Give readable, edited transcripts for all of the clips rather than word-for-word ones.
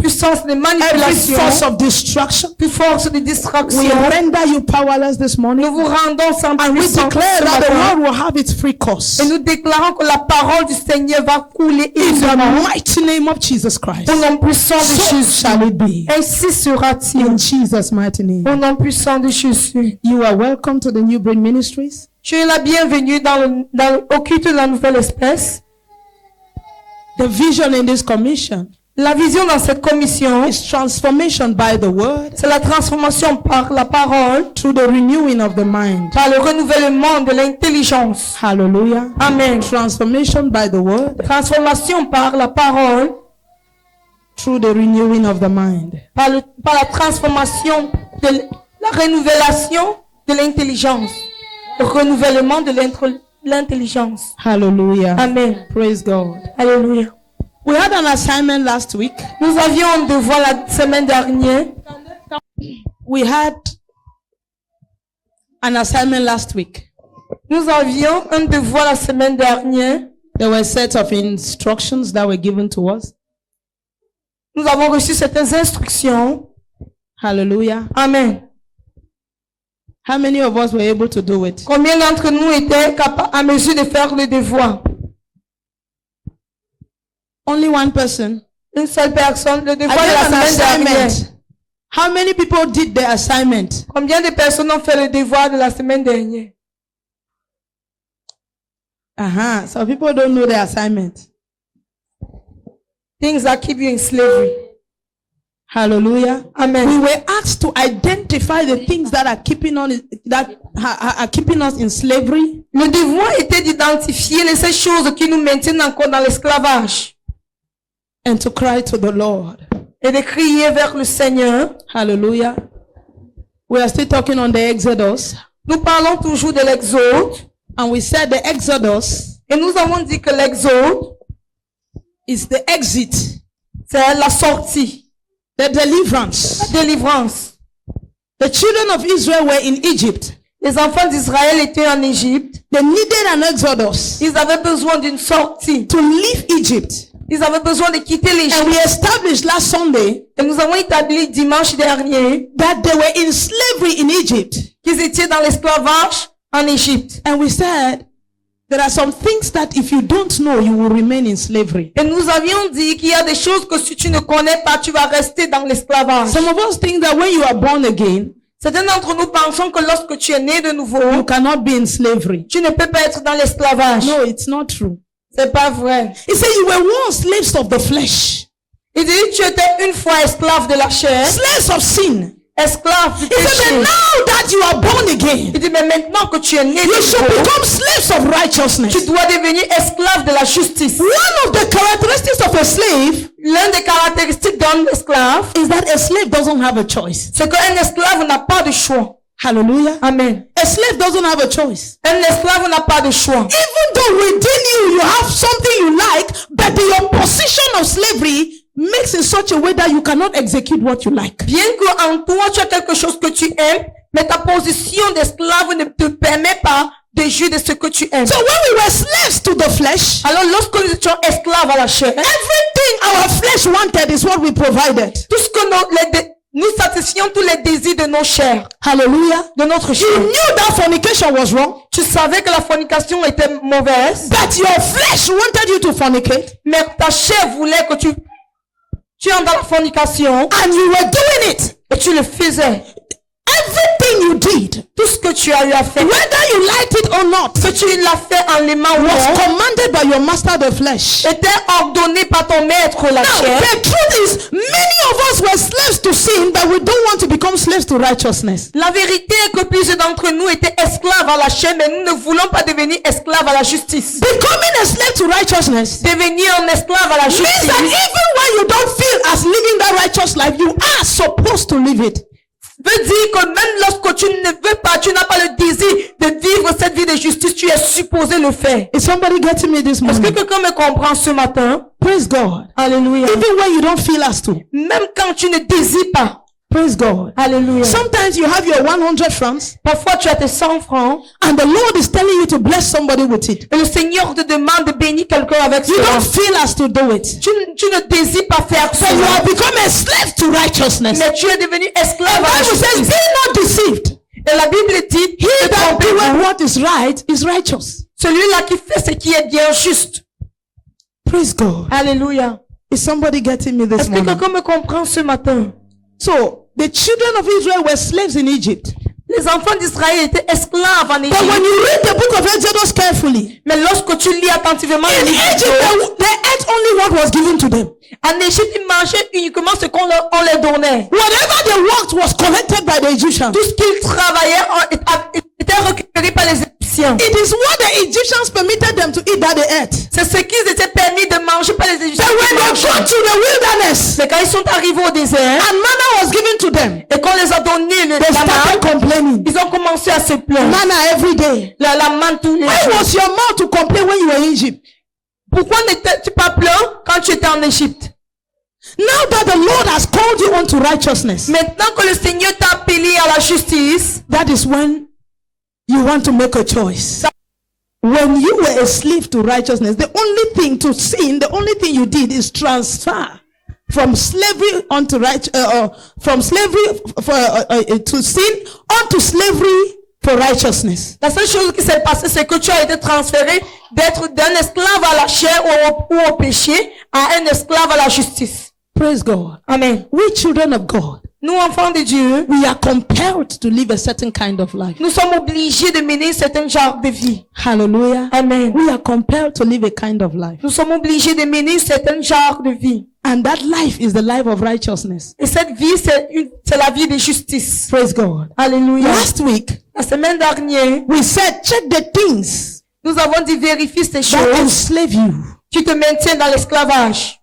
puissance de every manipulation, force of destruction. toute force de We distraction, render you powerless this morning. nous vous rendons sans And we puissance declare ce that the matin. word will have its free course. Et nous déclarons que la parole du Seigneur va couler In the aisément. mighty name of Jesus Christ. Au nom puissant de So Jésus. shall it be. Ainsi sera-t-il. In Jesus' mighty name. Au nom puissant de Jésus. You are welcome to the New Brain Ministries. Tu es la bienvenue au culte de la nouvelle espèce. The vision in this commission La vision dans cette commission, is transformation by the word c'est la transformation par la parole, through the renewing of the mind. par le renouvellement de l'intelligence. Hallelujah. Amen. Transformation by the word Transformation par la parole, through the renewing of the mind. par la transformation de la rénovation de l'intelligence. Le renouvellement de l'intelligence. Hallelujah. Amen. Praise God. Alléluia. We had an assignment last week. Nous avions un devoir la semaine dernière. We had an assignment last week. Nous avions un devoir la semaine dernière. There were sets of instructions that were given to us. Nous avons reçu certaines instructions. Hallelujah. Amen. How many of us were able to do it? Combien d'entre nous étaient à mesure de faire le devoir? Only one person. Une seule personne. Le I devoir de gave an la semaine dernière. assignment. How many people did the assignment? Combien de personnes ont fait le devoir de la semaine dernière? Some people don't know the assignment. Things that keep you in slavery. Hallelujah. Amen. We were asked to identify the things that are keeping on are keeping us in slavery. Le devoir était d'identifier ces choses qui nous maintiennent encore dans l'esclavage. And to cry to the Lord. Et de crier vers le Seigneur. Hallelujah. We are still talking on the Exodus. Nous parlons toujours de l'Exode. And we said the Exodus Et nous avons dit que l'Exode, is the exit, c'est la sortie, the deliverance. la délivrance. The children of Israel were in Egypt. Les enfants d'Israël étaient en Égypte. They needed an Exodus Ils avaient besoin d'une sortie. to leave Egypt. Ils avaient besoin de quitter And l'Égypte. we established last Sunday Et nous avons établi dimanche dernier that they were in slavery in Egypt. qu'ils étaient dans l'esclavage en Égypte. And we said there are some things that if you don't know, you will remain in slavery. Et nous avions dit qu'il y a des choses que si tu ne connais pas, tu vas rester dans l'esclavage. Some of us think that when you are born again, Certains d'entre nous pensons que lorsque tu es né de you nouveau, cannot be in slavery. tu ne peux pas être dans l'esclavage. No, it's not true. C'est pas vrai. He said you were once slaves of the flesh, Il dit, tu étais une fois esclave de la chair, slaves of sin. esclave du He said, but péché. now that you are born again, Il dit, mais maintenant que tu es né you should de nouveau, become slaves of righteousness. tu dois devenir esclave de la justice. One of the characteristics of a slave L'une des caractéristiques d'un esclave, is that a slave doesn't have a choice. c'est qu'un esclave n'a pas de choix. Hallelujah. Amen. A slave doesn't have a choice. Un esclave n'a pas de choix. Even though within you, you have something you like, but your position of slavery makes in such a way that you cannot execute what you like. Bien qu'en toi tu as quelque chose que tu aimes, mais ta position d'esclave ne te permet pas de jouir de ce que tu aimes. So when we were slaves to the flesh, Alors lorsque nous étions esclaves à la chair, everything our flesh wanted is what we provided. tout ce que nous satisfions tous les désirs de nos chairs, Hallelujah. de notre You chair. knew that fornication was wrong, Tu savais que la fornication était mauvaise, but your flesh wanted you to fornicate, mais ta chair voulait que tu entres dans la fornication and you were doing it. et tu le faisais. Everything you did, Tout ce que tu as eu à faire, whether you liked it or not, que tu l'as fait en l'aimant ou was non, commanded by your master the flesh. était ordonné par ton maître la Now, chair. the truth is, many of us were slaves to sin, but we don't want to become slaves to righteousness. La vérité est que plusieurs d'entre nous étaient esclaves à la chair, mais nous ne voulons pas devenir esclaves à la justice. Becoming a slave to righteousness Devenir un esclave à la means justice that even when you don't feel as living that righteous life, you are supposed to live it. veut dire que même lorsque tu ne veux pas, tu n'as pas le désir de vivre cette vie de justice, tu es supposé le faire. Is somebody getting me this Est-ce que morning? quelqu'un me comprend ce matin? Praise God. Alléluia. Even when you don't feel as to. Même quand tu ne désires pas. Praise God. Alléluia. Sometimes you have your 100 francs Parfois tu as tes 100 francs and the Lord is telling you to bless somebody with it. et le Seigneur te demande de bénir quelqu'un avec You cela. don't feel as to do it. Tu ne désires pas faire But cela. you have become a slave to righteousness. Mais tu es devenu esclave The à la Bible says, justice. be not deceived. Et la Bible dit, He ne that trompez-vous. doeth what is right is righteous. Celui-là qui fait ce qui est bien juste. Praise God. Alléluia. Is somebody getting me this Est-ce que morning? quelqu'un me comprend ce matin? So, the children of Israel were slaves in Egypt. Les enfants d'Israël étaient esclaves en But when Égypte. you read the book of Exodus carefully, Mais lorsque tu lis attentivement in le livre Egypt, d'Exode, they ate only what was given to them. en Égypte, ils mangeaient uniquement ce qu'on leur donnait. Whatever they worked was collected by the Egyptians. Tout ce qu'ils travaillaient était récupéré par les Égyptiens. It is what the Egyptians permitted them to eat that they ate. C'est ce qu'ils étaient permis de manger par les Égyptiens. But when qu'ils they mangeaient. got to the wilderness Mais quand ils sont arrivés au désert, and manna was given to them, et qu'on les a donné they la started manne, complaining. ils ont commencé à se plaindre. Manna every day. La manne tous les Why jours. was your mouth to complain when you were in Egypt? Pourquoi n'étais-tu pas plein quand tu étais en Égypte? Now that the Lord has called you unto righteousness, Maintenant que le Seigneur t'a appelé à la justice, that is when you want to make a choice. When you were a slave to righteousness, the only thing to sin, the only thing you did is transfer from slavery onto from slavery to sin onto slavery for righteousness. la seule chose qui s'est passée, c'est que tu as été transféré d'être d'un esclave à la chair ou au péché à un esclave à la justice. Praise God. Amen. We children of God, Nous, enfants de Dieu, we are compelled to live a certain kind of life. nous sommes obligés de mener un certain genre de vie. Hallelujah. Amen. We are compelled to live a kind of life. Nous sommes obligés de mener un certain genre de vie. And that life is the life of righteousness. Et cette vie, c'est la vie de justice. Praise God. Alléluia. Last week, La semaine dernière, we said, check the things nous avons dit vérifie ces that choses enslave you. qui te maintiennent dans l'esclavage.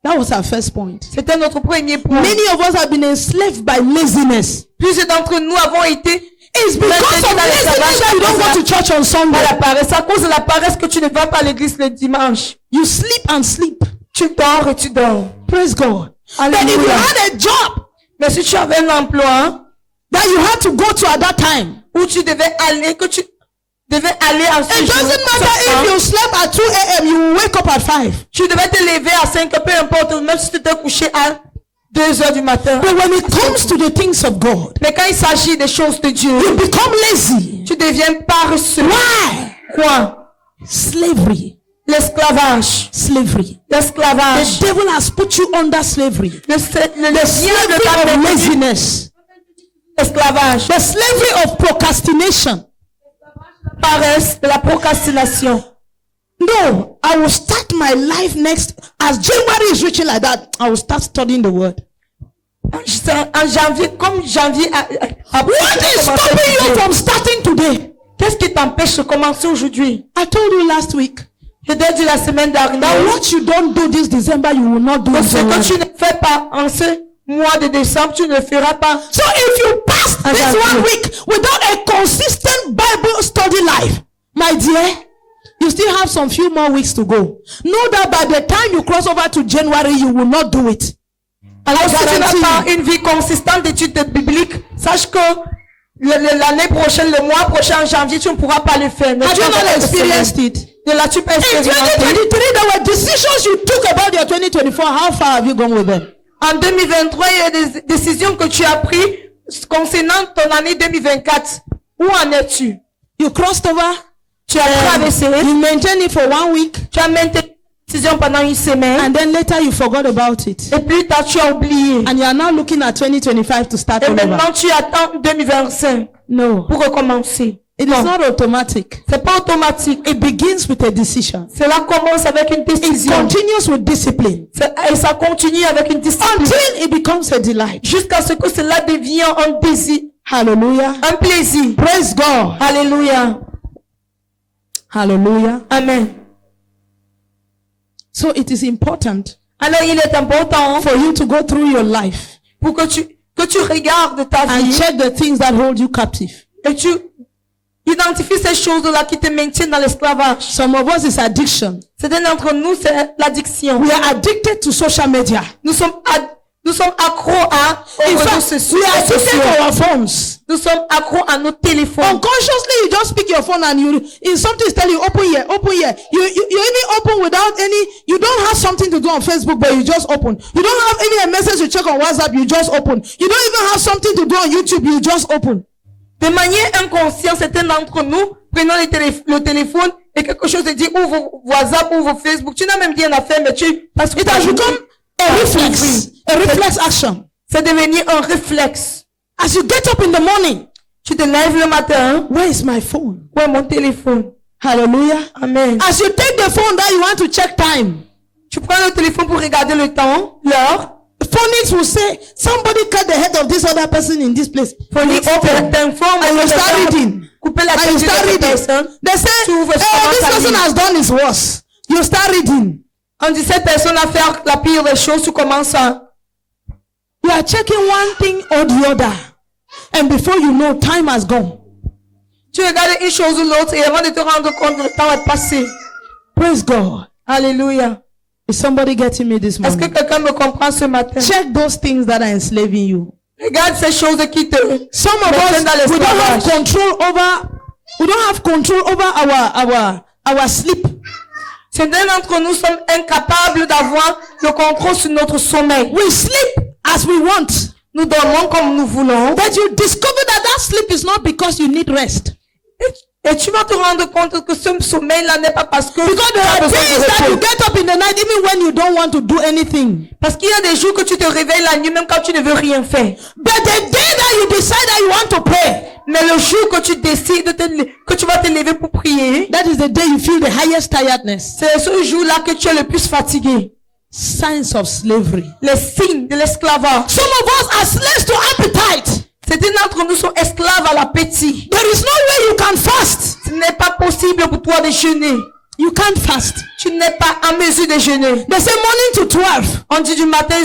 That was our first point. C'était notre premier point. Many of us have been enslaved by laziness. Plusieurs d'entre nous avons été It's because of laziness that you don't go to church on par Sunday. la paresse. À cause de la paresse que tu ne vas pas à l'église le dimanche. You sleep and sleep. Tu dors et tu dors. Praise God. But if you Alléluia. had a job Mais si tu avais un emploi that you had to go to at that time, où tu devais aller, que tu devais aller en ce it jour, doesn't matter if you slept at 2 a.m., you will wake up at 5. tu devais te lever à 5 heures, peu importe, même si tu t'es couché à 2 heures du matin. But when it comes to the things of God, Mais quand il s'agit des choses de Dieu, you become lazy. tu deviens paresseux. Why? Quoi? Slavery. L'esclavage. Slavery. L'esclavage. The devil has put you under slavery. Le lien de Slavery ta of maîtrise. laziness. Esclavage. The slavery of procrastination. Paresse, de la procrastination. No, I will start my life next. As January is reaching like that, I will start studying the word. En janvier, comme janvier What is stopping you from starting today? Qu'est-ce qui t'empêche de commencer aujourd'hui? I told you last week Je t'ai dit la semaine that dernière what you don't do this December, you will not do que in ce que January. tu ne fais pas en ce mois de décembre, tu ne le feras pas. So if you pass this Exactly. 1 week without a consistent Bible study life, my dear, you still have some few more weeks to go. Know that by the time you cross over to January, you will not do it. Alors si tu n'as guarantee pas une vie consistante d'études bibliques, sache que l'année prochaine, le mois prochain, en janvier, tu ne pourras pas le faire. Mais Have tu you vas not faire experienced it? de là, tu peux In expérimenter. 2023, there were decisions you took about your 2024. How far have you gone with them? En 2023, il y a des décisions que tu as prises concernant ton année 2024. Où en es-tu? You crossed over, Tu as traversé, you maintained it for 1 week, tu as maintenu tes décisions pendant une semaine, and then later you forgot about it. et plus tard tu as oublié. And you are now looking at 2025 to start Et all over. maintenant tu attends 2025 No, pour recommencer. it is not automatic. C'est pas automatique. It begins with a decision. Cela commence avec une It décision. continues with discipline Et ça continue avec une discipline. until it becomes a delight. Jusqu'à ce que cela devienne un désir, Hallelujah. un plaisir. Praise God. Alléluia. Hallelujah. Amen. So it is important Alors il est important for you to go through your life pour que tu regardes ta and vie check the things that hold you captive. et tu identifies ces choses-là qui te maintiennent dans l'esclavage. Some of us is addiction. Certains d'entre nous, c'est l'addiction. We are addicted to social media. Nous sommes Nous sommes accros aux In réseaux fact, sociaux. we are addicted to our phones. Nous sommes accros à nos téléphones. Unconsciously, you just pick your phone and if something is telling you, open here, open here. You only open without you don't have something to do on Facebook, but you just open. You don't have any a message to check on WhatsApp, you just open. You don't even have something to do on YouTube, you just open. De manière inconsciente, certains d'entre nous prenons le téléphone et quelque chose te dit ouvre WhatsApp, ouvre Facebook. Tu n'as même rien à faire, mais parce que It has become a reflex action. C'est devenu un réflexe. As you get up in the morning, Tu te lèves le matin. where is my phone? Où est mon téléphone? Hallelujah. Amen. As you take the phone that you want to check time, Tu prends le téléphone pour regarder le temps, l'heure. Phonics will say, somebody cut the head of this other person in this place. Phonics t'informe. And you start reading. Couper la And tête you de start cette reading. personne. They say, Tu ouvres, tu this commences à person lire. has done his worst. You start reading. On dit cette personne a fait la pire des choses, tu commences à... You are checking one thing or the other. And before you know, time has gone. Tu regardes une chose ou l'autre et avant de te rendre compte, le temps est passé. Praise God. Alléluia. Is somebody getting me this Est-ce que morning? quelqu'un me comprend ce matin? Check those things that are enslaving you. Regarde ces choses qui te... Some of maintiennent us, dans we don't have l'esclavage. control over our sleep. Certains d'entre nous sommes incapables d'avoir le contrôle sur notre sommeil. We sleep as we want. Nous dormons comme nous voulons. But you discover that sleep is not because you need rest. Et tu vas te rendre compte que ce sommeil-là n'est pas parce que Because tu there as are besoin days de that you repos. get up in the night even when you don't want to do anything. Parce qu'il y a des jours que tu te réveilles la nuit même quand tu ne veux rien faire. But the day that you decide that you want to pray, Mais le jour que tu décides que tu vas te lever pour prier, that is the day you feel the highest tiredness. c'est ce jour-là que tu es le plus fatigué. Signs of slavery. Les signes de l'esclavage. Some of us are slaves to appetite. Certains d'entre nous sont esclaves à l'appétit. There is no way you can fast. Ce n'est pas possible pour toi de jeûner. You can't fast. Tu n'es pas en mesure de jeûner. They say morning to 12. On dit du matin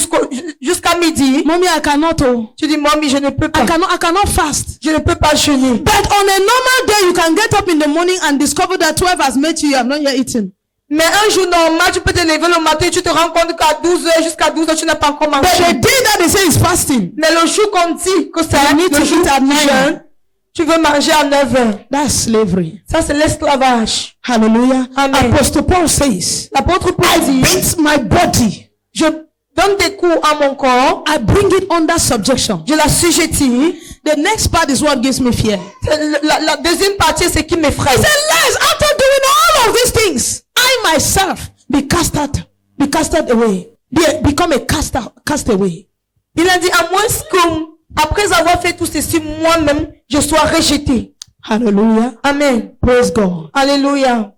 jusqu'à midi. Mommy, I cannot. Oh. Tu dis, mamie, je ne peux pas. I cannot fast. Je ne peux pas jeûner. But on a normal day, you can get up in the morning and discover that 12 has met you. You have not yet eaten. Mais un jour normal, tu peux te lever le matin et tu te rends compte qu'à 12h, jusqu'à 12h, tu n'as pas encore But mangé. the day that they say is fasting, Mais le jour qu'on dit que c'est You need le to jour eat at du 9. jeûne, tu veux manger à 9h. that's slavery. Ça, c'est l'esclavage. Hallelujah. Amen. Apostle Paul says, L'apôtre Paul I dit, beat my body. je donne des coups à mon corps, I bring it under subjection. je la sujettis. The next part is what gives me fear. La deuxième partie, c'est qui m'effraie. He said, lest after doing all of these things, I myself be casted away. Become a castaway. Il a dit, à moins que, après avoir fait tout ceci, moi-même, je sois rejeté. Hallelujah. Amen. Praise God. Alléluia.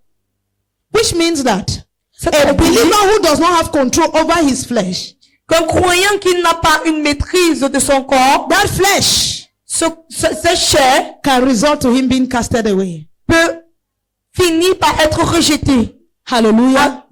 Which means that C'est a believer who does not have control over his flesh, qu'un croyant qui n'a pas une maîtrise de son corps, that flesh cette chair can result to him being casted away. peut finir par être rejeté. Hallelujah.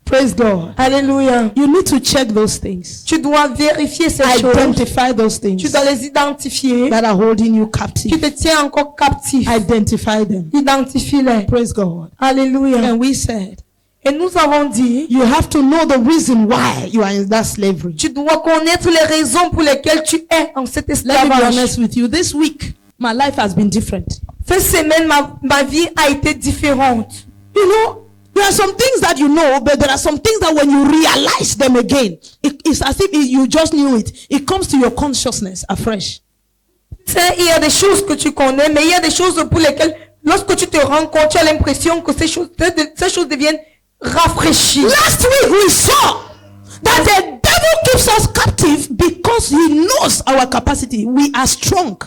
Praise God. Alléluia. You need to check those things. Tu dois vérifier ces choses. Identify those Tu things dois les identifier. that are holding you Qui captive. te tient encore captif. Identify them. Identifie-les. Praise God. Alléluia. And we said, Et nous avons dit, you have to know the reason why you are in that slavery. tu dois connaître les raisons pour lesquelles tu es en cet Let me be esclavage. honest with you. This week, my life has been different. Cette semaine, ma vie a été différente. You know, there are some things that you know, but there are some things that when you realize them again, it's as if you just knew it. It comes to your consciousness afresh. Il y a des choses que tu connais, mais il y a des choses pour lesquelles, lorsque tu te rends compte, tu as l'impression que ces choses deviennent rafraîchies. Last week we saw that the devil keeps us captive because he knows our capacity. We are strong.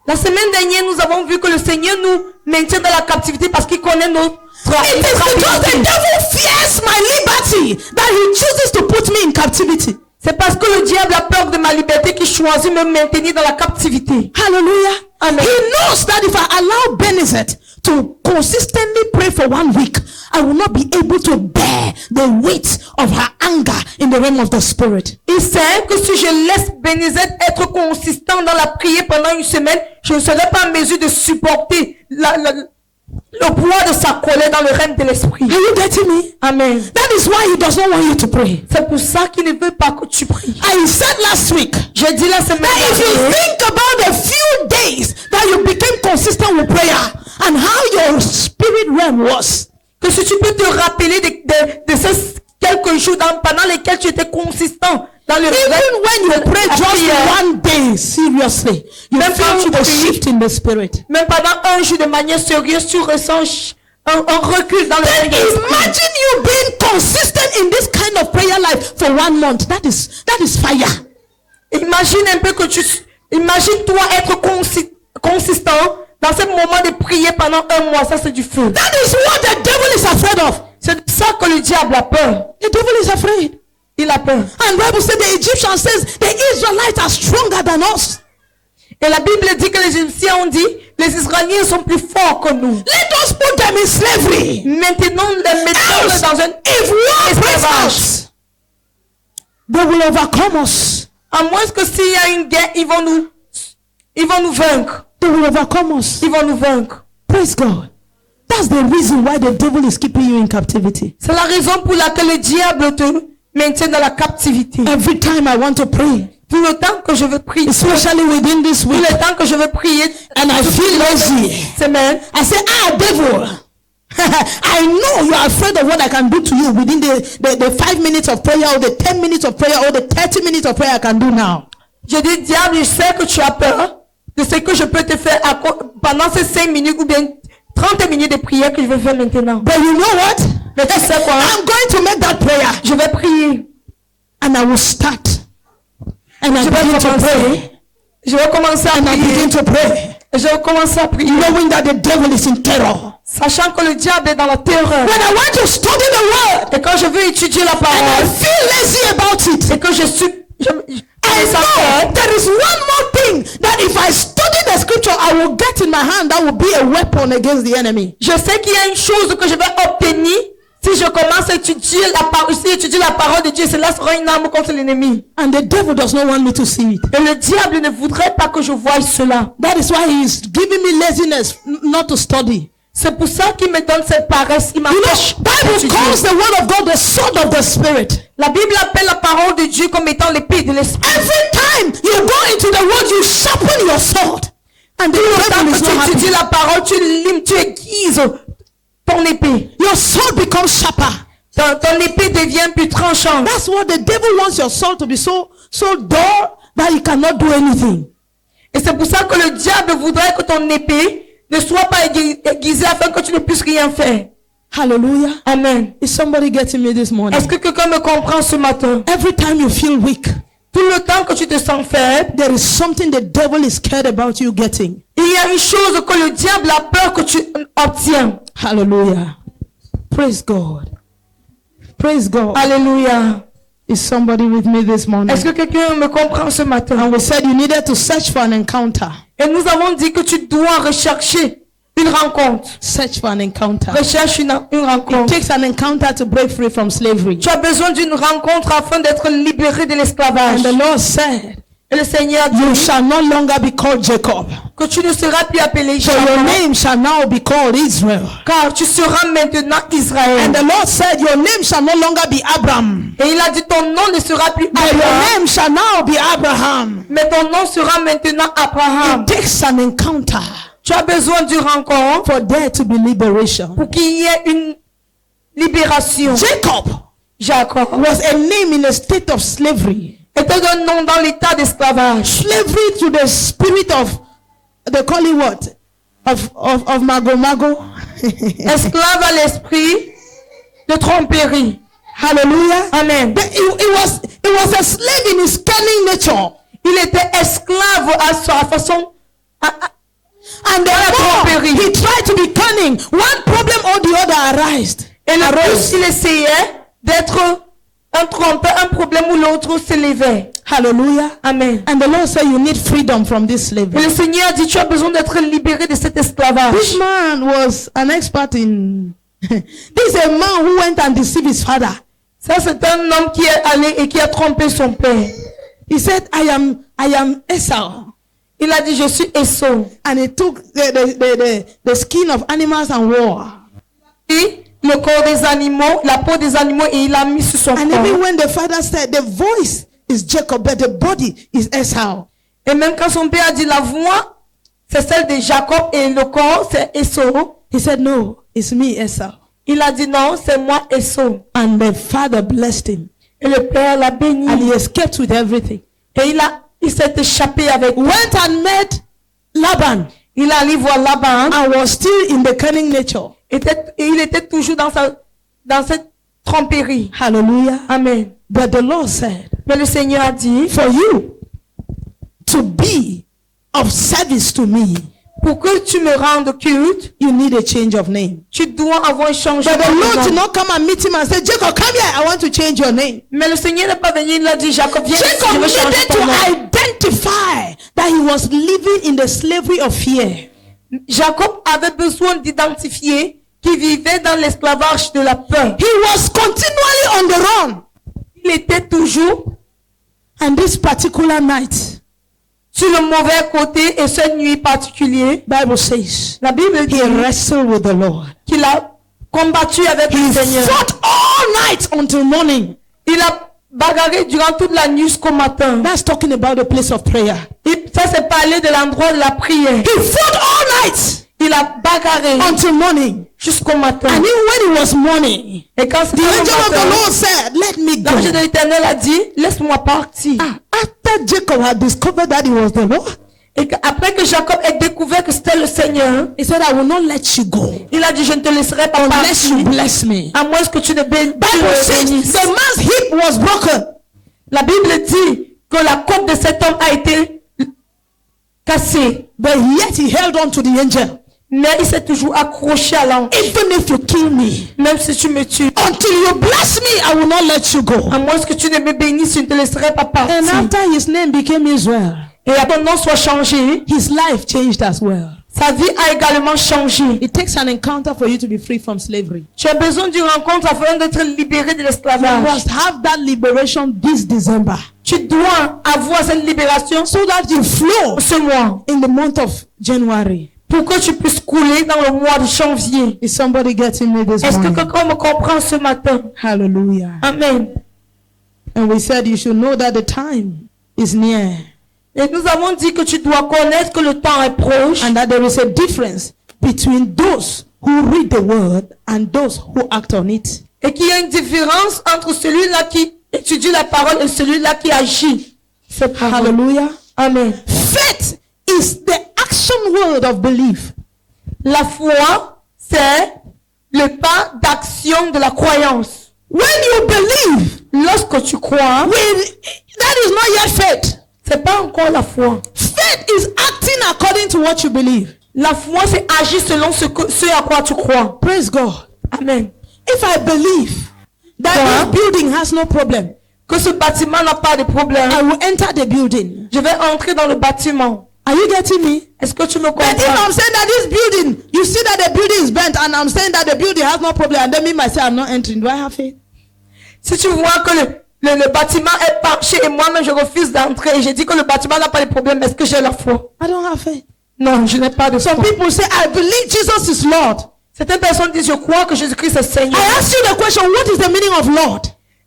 La semaine dernière, nous avons vu que le Seigneur nous maintient dans la captivité parce qu'il connaît notre It is because the devil fears my liberty that he chooses to put me in captivity. C'est parce que le diable a peur de ma liberté qu'il choisit de me maintenir dans la captivité. Hallelujah. Amen. He knows that if I allow Benezet to consistently pray for 1 week, I will not be able to bear the weight of her anger in the realm of the spirit. Il sait que si je laisse Bénézet être consistant dans la prière pendant une semaine, je ne serai pas en mesure de supporter le poids de sa colère dans le règne de l'esprit. Are you getting me? Amen. That is why he does not want you to pray. C'est pour ça qu'il ne veut pas que tu pries. I said last week J'ai dit la semaine that if you dernière think about the few days that you became consistent with prayer and how your spirit realm was, que si tu peux te rappeler de ces quelques jours pendant lesquels tu étais consistant dans le even when you pray la just prière, one day seriously, you Même quand feel tu a pries, shift in the spirit. même pendant un jour de manière sérieuse, tu ressens un recul dans le Then règne de l'esprit. imagine you being consistent in this kind of prayer life for 1 month. That is fire. Imagine un peu imagine toi être consistant dans ce moment de prier pendant un mois. Ça, c'est du feu. That is what the devil is afraid of. C'est de ça que le diable a peur. The devil is afraid. Il a peur. And Bible said the Egyptian says the Israelites are stronger than us. Et la Bible dit que les Égyptiens ont dit, les Israéliens sont plus forts que nous. Let us put them in slavery. Maintenant, les mettons Else, dans un if war breaks esclavage. out, they will overcome us. À moins que s'il y a une guerre, ils vont nous vaincre. They will overcome us. Ils vont nous vaincre. Praise God. That's the reason why the devil is keeping you in captivity. C'est la raison pour laquelle le diable te maintient dans la captivité. Every time I want to pray, Tout le temps que je veux prier, especially within this tout week, le temps que je veux prier, and I feel lazy, semaine, I say, devil, I know you are afraid of what I can do to you within the 5 minutes of prayer or the 10 minutes of prayer or the 30 minutes of prayer I can do now. je dis, diable, je sais que tu as peur de ce que je peux te faire pendant ces 5 minutes ou bien 30 minutes de prière que je vais faire maintenant. But you know what? Mais tu sais quoi? I'm going to make that prayer Je vais prier. and I will start. And I Je vais begin to commencer. pray. Je vais commencer à And I begin prier. to pray. Je vais commencer à prier. Knowing that the devil is in terror. Sachant que le diable est dans la terreur. When I want to study the word Et quand je veux étudier la and I parole, feel lazy about it, et que je suis... I know there is one more thing that if I study the scripture, I will get in my hand. That will be a weapon against the enemy. Je sais qu'il y a une chose que je vais obtenir si je commence à étudier la parole de Dieu. Cela sera une arme contre l'ennemi. And the devil does not want me to see it. Et le diable ne voudrait pas que je voie cela. That is why he is giving me laziness not to study. C'est pour ça qu'il me donne cette paresse. Il You know, m'empêche Bible d'étudier. calls the word of God the sword of the spirit. La Bible appelle la parole de Dieu comme étant l'épée de l'esprit. Every time you go into the word, you sharpen your sword. And the Tant devil que is tu not étudies happy. la parole, tu limes, tu aiguises ton épée. Your sword becomes sharper. Ton épée devient plus tranchante. That's what the devil wants your sword to be so dull that you cannot do anything. Et c'est pour ça que le diable voudrait que ton épée ne soit pas aiguisée afin que tu ne puisses rien faire. Hallelujah. Amen. Is somebody getting me this morning? Est-ce que quelqu'un me comprend ce matin? Every time you feel weak, Tout le temps que tu te sens faible, there is something the devil is scared about you getting. il y a une chose que le diable a peur que tu obtiens. Hallelujah. Praise God. Praise God. Alléluia. Is somebody with me this morning? Est-ce que quelqu'un me comprend ce matin? And we said you needed to search for an encounter. Et nous avons dit que tu dois rechercher une rencontre. Search for an encounter. Recherche une It rencontre. takes an encounter to break free from slavery. Tu as besoin d'une rencontre afin d'être libéré de l'esclavage. And the Lord said, Et le Seigneur you dit shall no longer be called Jacob, que tu ne seras plus appelé so your Jacob, name shall now be called Israel. car tu seras maintenant Israël. And the Lord said, your name shall no longer be Abram, Et il a dit ton nom ne sera plus but your Abraham, name shall now be Abraham. mais ton nom sera maintenant Abraham. It takes an encounter Tu as besoin d'une rencontre for there to be liberation. pour qu'il y ait une libération. Jacob Jacob was a name in a state of slavery. était un nom dans l'état d'esclavage. Slavery to the spirit of, they call it what? Of Mago. Esclave à l'esprit de tromperie. Hallelujah. Amen. It was a slave in his cunning nature. Il était esclave à sa façon. And the more he tried to be cunning, one problem or the other arose. Et le plus il essayait d'être un trompeur, un problème ou l'autre s'élevait. Hallelujah. Amen. And the Lord said you need freedom from this Et slavery. le Seigneur a dit tu as besoin d'être libéré de cet esclavage. This man was an expert in this is a man who went and deceived his father. Ça c'est un homme qui est allé et qui a trompé son père. He said, I am Esau. Il a dit, je suis Esau. And he took the skin of animals and wore. Et le corps des animaux, la peau des animaux, et il l'a mis sur son And corps. even when the father said, the voice is Jacob, but the body is Esau. Et même quand son père a dit, la voix, c'est celle de Jacob et le corps, c'est Esau. He said, no, it's me, Esau. Il a dit, non, c'est moi, Esau. And the father blessed him. Et le père l'a béni. And he escaped with everything. Et il s'est échappé avec. Went and met Laban Il est allé voir Laban. and was still in the cunning nature. Et il était toujours dans cette tromperie. Hallelujah. Amen. But the Lord said, Mais le Seigneur a dit, for you to be of service to me, pour que tu me rendes culte, you need a change of name. tu dois avoir un changement But the Lord de did nom. not come and meet him and say, Jacob, come here, I want to change your name. Mais le Seigneur n'est pas venu, il a dit, Jacob, viens ici, Jacob je veux changer needed ton to nom. identify that he was living in the slavery of fear. Jacob avait besoin d'identifier qu'il vivait dans l'esclavage de la peur. He was continually on the run. Il était toujours And this particular night, sur le mauvais côté et cette nuit particulière. Bible says, La Bible dit he wrestled with the Lord. qu'il a combattu avec He le Seigneur. fought all night until morning. Il a bagarré durant toute la nuit jusqu'au matin. That's talking about the place of prayer. Et ça, c'est parler de l'endroit de la prière. He fought all night Il a bagarré until morning. jusqu'au matin. And even when it was morning, Et quand c'était the le angel of the matin, Lord said, let me go. l'ange de l'Éternel a dit, laisse-moi partir. After Jacob had discovered that it was the Lord, Et après que Jacob ait découvert que c'était le Seigneur, he said, I will not let you go il a dit, je ne te laisserai pas unless you partir, bless me. à moins que tu ne Bible says bénisses. the man's hip was broken. La Bible dit que la côte de cet homme a été cassée, But yet he held on to the angel. mais il s'est toujours accroché à l'ange. Even if you kill me, Même si tu me tues, until you bless me, I will not let you go. à moins que tu ne me bénisses, je ne te laisserai pas partir. And after his name became Israel, Et à ton nom soit changé, his life changed as well. sa vie a également changé. It takes an encounter for you to be free from slavery. Tu as besoin d'une rencontre afin d'être libéré de You l'esclavage. must have that liberation this December, Tu dois avoir cette libération so that you flow ce mois in the month of January. pour que tu puisses couler dans le mois de janvier. Is somebody getting me this Est-ce que morning? quelqu'un me comprend ce matin? Hallelujah. Amen. And we said you should know that the time is near Et nous avons dit que tu dois connaître que le temps est proche and that there is a difference between those who read the word and those who act on it. et qu'il y a une différence entre celui-là qui étudie la parole et celui-là qui agit. Cette parole. Hallelujah. Amen. Faith is the action word of belief. La foi, c'est le pas d'action de la croyance. When you believe, Lorsque tu crois, that is not yet faith. c'est pas encore la foi. Faith is acting according to what you believe. La foi, c'est agir selon ce à quoi tu crois. Praise God. Amen. If I believe that Quoi? this building has no problem, Que ce bâtiment n'a pas de problème. I will enter the building. Je vais entrer dans le bâtiment. Are you getting me? Est-ce que tu me But if comprends? I'm saying that this building, you see that the building is bent, and I'm saying that the building has no problem, and then me myself I'm not entering, do I have faith? Si tu vois que le bâtiment est penché et moi-même je refuse d'entrer et je dis que le bâtiment n'a pas de problème, est-ce que j'ai la foi? I don't have faith. Non, je n'ai pas de foi. Some people say, I believe Jesus is Lord. Certaines personnes disent, je crois que Jésus-Christ est Seigneur. I ask you the question, what is the meaning of Lord?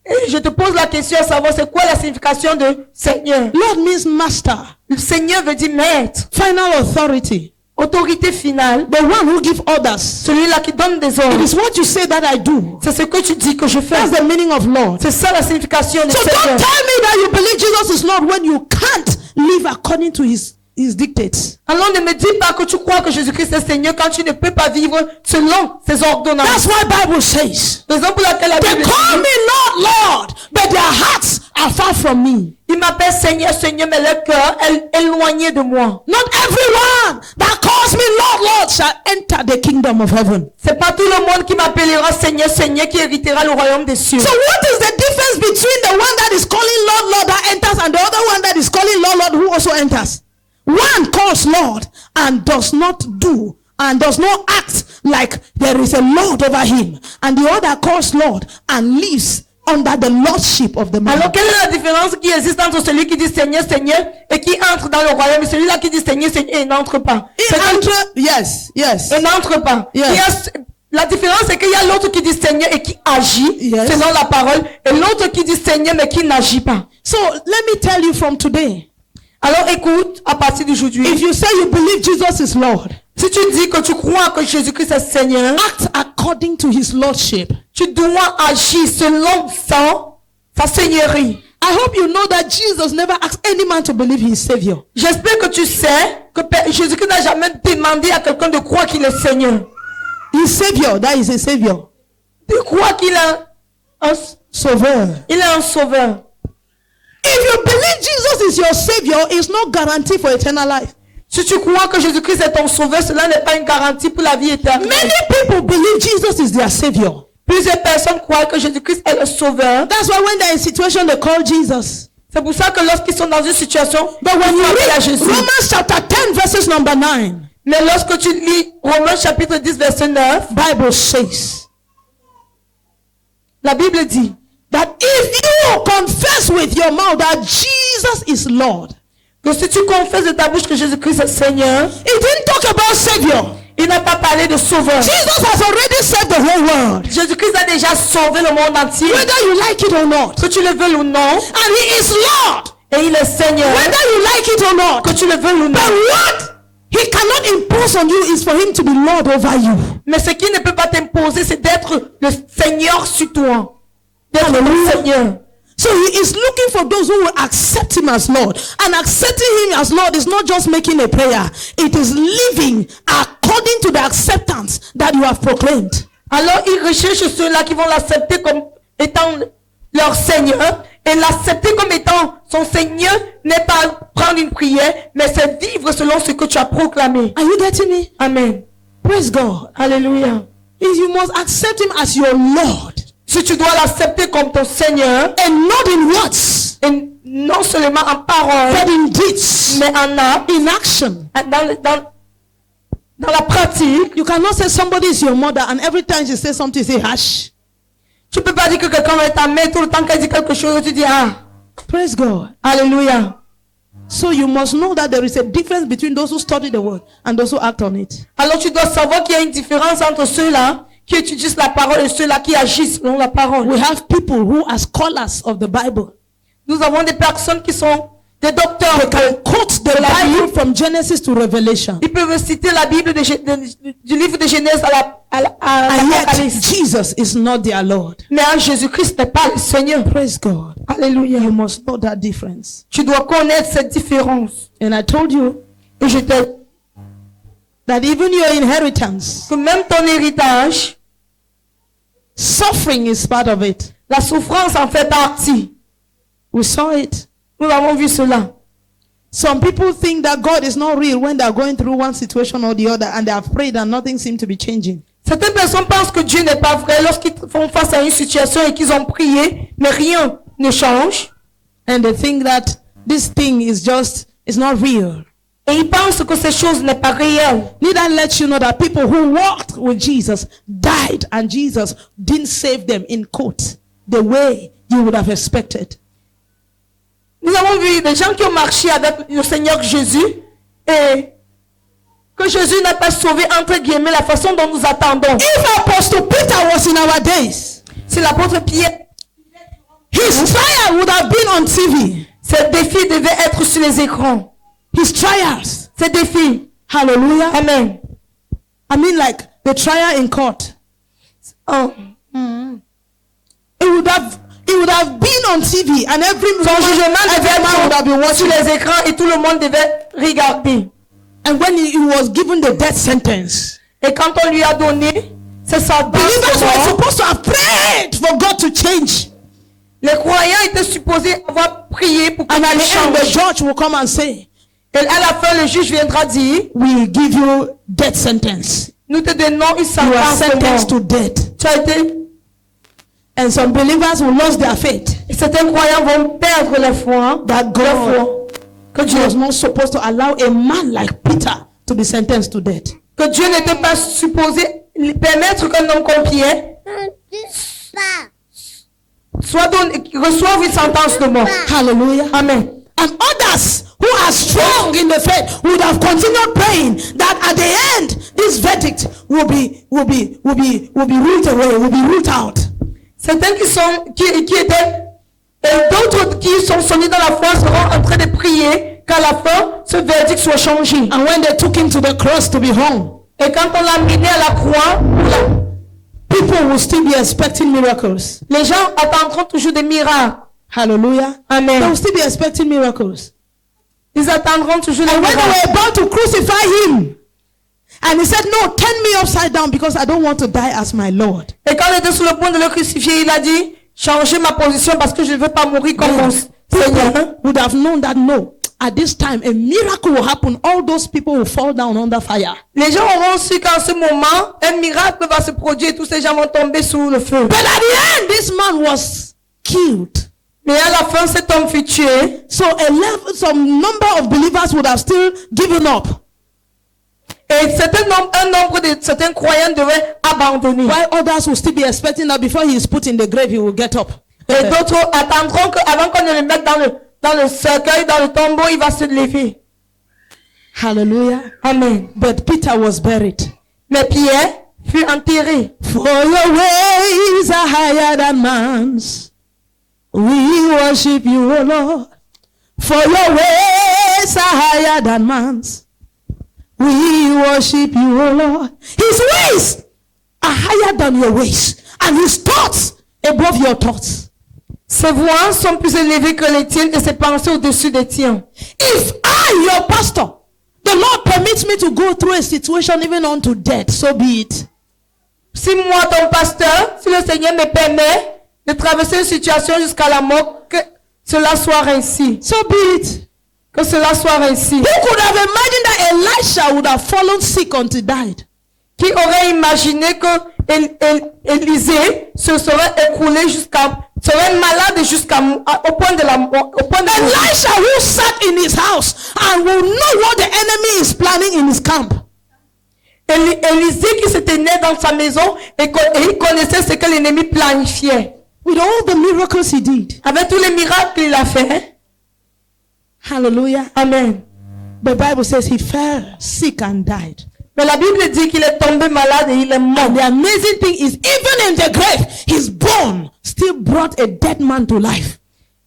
Et je te pose la question à savoir c'est quoi la signification de Seigneur. Lord means master, Le Seigneur veut dire maître, final authority, autorité finale, the one who gives orders. celui-là qui donne des It ordres. is what you say that I do. C'est ce que tu dis que je fais. That's the meaning of Lord. C'est ça la signification de So don't Seigneur. tell me that you believe Jesus is Lord when you can't live according to his dictates. Alors ne me dis pas que tu crois que Jésus-Christ est Seigneur quand tu ne peux pas vivre selon ses ordonnances. That's why Bible says, Raison pour laquelle la they Bible call dit, me Lord, Lord, but their hearts are far from me. il m'appelle Seigneur, Seigneur, mais leur cœur est éloigné de moi. Not everyone that calls me Lord, Lord shall enter the kingdom of heaven. C'est pas tout le monde qui m'appellera Seigneur, Seigneur qui héritera le royaume des cieux. So what is the difference between the one that is calling Lord, Lord that enters and the other one that is calling Lord, Lord who also enters? One calls Lord and does not do and does not act like there is a Lord over him. And the other calls Lord and lives under the lordship of the man. Alors, quelle est la différence qui existe entre celui qui dit Seigneur, Seigneur, et qui entre dans le royaume, et celui-là qui dit Seigneur, Seigneur, et n'entre pas? Yes. Et n'entre pas. Yes. La différence, c'est qu'il y a l'autre qui dit Seigneur et qui agit selon la parole, et l'autre qui dit Seigneur, mais qui n'agit pas. So, let me tell you from today. Alors, écoute, à partir d'aujourd'hui, If you say you believe Jesus is Lord, si tu dis que tu crois que Jésus-Christ est Seigneur, act according to his lordship. tu dois agir selon sa seigneurie. I hope you know that Jesus never asked any man to believe he is Savior. J'espère que tu sais que Jésus-Christ n'a jamais demandé à quelqu'un de croire qu'il est Seigneur. He is Savior, that is a Savior. De croire qu'il est un Sauveur. il est un sauveur. If you believe Jesus is your Savior, it's no guarantee for eternal life. Si tu crois que Jésus-Christ est ton sauveur, cela n'est pas une garantie pour la vie éternelle. Many people believe Jesus is their Savior. Plusieurs personnes croient que Jésus-Christ est le sauveur. That's why when they're in a situation, they call Jesus. C'est pour ça que lorsqu'ils sont dans une situation, But when you ils appellent à read Jésus. Romans chapter 10 verses number 9, Mais lorsque tu lis Romains chapitre 10 verset 9, Bible says la Bible dit that if you confess with your mouth that Jesus is Lord, que si tu confesses de ta bouche que Jésus-Christ est Seigneur, it didn't talk about Savior. il n'a pas parlé de sauveur. Jesus has already saved the whole world, Jésus-Christ a déjà sauvé le monde entier. whether you like it or not. Que tu le veuilles ou non, And he is Lord, et il est Seigneur. whether you like it or not. Que tu le veuilles ou non. But what he cannot impose on you is for him to be Lord over you. Mais ce qu'il ne peut pas t'imposer, c'est d'être le Seigneur sur toi. D'être le Seigneur. So he is looking for those who will accept him as Lord. And accepting him as Lord is not just making a prayer. It is living according to the acceptance that you have proclaimed. Alors il recherche ceux-là qui vont l'accepter comme étant leur Seigneur. Et l'accepter comme étant son Seigneur n'est pas prendre une prière, mais c'est vivre selon ce que tu as proclamé. Are you getting me? Amen. Praise God. Alléluia. You must accept him as your Lord. Si tu dois l'accepter comme ton Seigneur, And not in words, et non seulement en parole, but in deeds, mais en acte, in action. dans la pratique. You cannot say somebody is your mother and every time she says something, you say hush. Tu peux pas dire que quelqu'un est ta mère tout le temps qu'elle dit quelque chose, tu dis ah. Praise God. Alléluia. So you must know that there is a difference between those who study the word and those who act on it. Alors tu dois savoir qu'il y a une différence entre ceux-là qui étudient la parole et ceux-là qui agissent selon la parole. We have people who are scholars of the Bible. Nous avons des personnes qui sont des docteurs They can quote the la Bible Bible. from Genesis to Revelation. Ils peuvent citer la Bible du livre de Genèse à And yet, l'Apocalypse. Jesus is not their Lord. Mais Jésus-Christ n'est pas le Seigneur. Praise God. Alléluia. You must know that difference. Tu dois connaître cette différence. And I told you Et je te that even your inheritance, que même ton héritage, suffering is part of it. la souffrance en fait partie. We saw it. Nous avons vu cela. Some people think that God is not real when they are going through one situation or the other and they have prayed and nothing seems to be changing. Certaines personnes pensent que Dieu n'est pas vrai lorsqu'ils font face à une situation et qu'ils ont prié, mais rien ne change. And they think that this thing is not real. Et ils pensent que ces choses n'est pas réelles. Need I let you know that people who walked with Jesus died and Jesus didn't save them in quote the way you would have expected. Nous avons vu des gens qui ont marché avec le Seigneur Jésus et que Jésus n'a pas sauvé entre guillemets la façon dont nous attendons. If Apostle Peter was in our days, Si l'apôtre Pierre, his trial would have been on TV. ces défis devaient être sur les écrans. His trials. Ces défis. Hallelujah. Amen. I mean like the trial in court. Oh. It would have been on TV and Son jugement would have been devait être sur watching. les écrans et tout le monde devait regarder. And when he was given the death sentence, Et quand on lui a donné, c'est sa believers were base. supposed to have prayed for God to change. Les croyants étaient supposés avoir prié pour que And at Dieu the end, the change. judge will come and say, Et à la fin, le juge viendra dire, we give you death sentence. nous te donnons une You are sentence de sentenced mort. to death. Tu as été, And some believers will lose their faith. et certains croyants vont perdre la foi, That la foi, God que Dieu, was not supposed to allow a man like Peter to be sentenced to death. que Dieu n'était pas supposé permettre qu'un homme comme Pierre reçoivent une sentence de mort. Hallelujah. Amen. And others who are strong in the faith would have continued praying that at the end this verdict will be ruled away, will be ruled out. Certains qui étaient et d'autres qui sont sonnés dans la foi seront en train de prier qu'à la fin ce verdict soit changé. And when they took him to the cross to be hung, Et quand on l'a mené à la croix, people will still be expecting miracles. les gens attendront toujours des miracles. Hallelujah. They will Amen. still be expecting miracles. Ils attendront toujours des And when they miracles. were about to crucify him, and he said, "No, turn me upside down because I don't want to die as my Lord." Et quand il était sur le point de le crucifier, il a dit, changez ma position parce que je ne veux pas mourir comme mon Seigneur. People would have known that no, at this time a miracle will happen. All those people will fall down under fire. Les gens auront su qu'en ce moment, un miracle va se produire et tous ces gens vont tomber sous le feu. But at the end, this man was killed. Mais à la fin, cet homme fut tué. So some number of believers would have still given up. Et un nombre de certains croyants devaient abandonner. While others will still be expecting that before he is put in the grave, he will get up. Et d'autres attendront qu'avant qu'on ne le mette dans le cercueil, dans le tombeau, il va se lever. Hallelujah. Amen. But Peter was buried. Mais Pierre fut enterré. For your ways are higher than man's. We worship you, O Lord. For your ways are higher than man's. We worship you, O Lord. His ways are higher than your ways, and his thoughts above your thoughts. Ses voix sont plus élevées que les tiennes et ses pensées au-dessus des tiens. If I, your pastor, the Lord permits me to go through a situation even unto death, so be it. Si moi, ton pasteur, si le Seigneur me permet de traverser une situation jusqu'à la mort, que cela soit ainsi. So be it. Que cela soit ainsi. Who could have imagined that Elisha would have fallen sick until he died? Qui aurait imaginé que Élisée se serait écroulé serait malade au point de la mort. Elisha who sat in his house and will know what the enemy is planning in his camp. Élisée qui s'était né dans sa maison et il connaissait ce que l'ennemi planifiait. With all the miracles he did. Avec tous les miracles qu'il a fait. Hallelujah. Amen. The Bible says he fell sick and died. Mais la Bible dit qu'il est tombé malade et il est mort. And the amazing thing is, even in the grave, his bone still brought a dead man to life.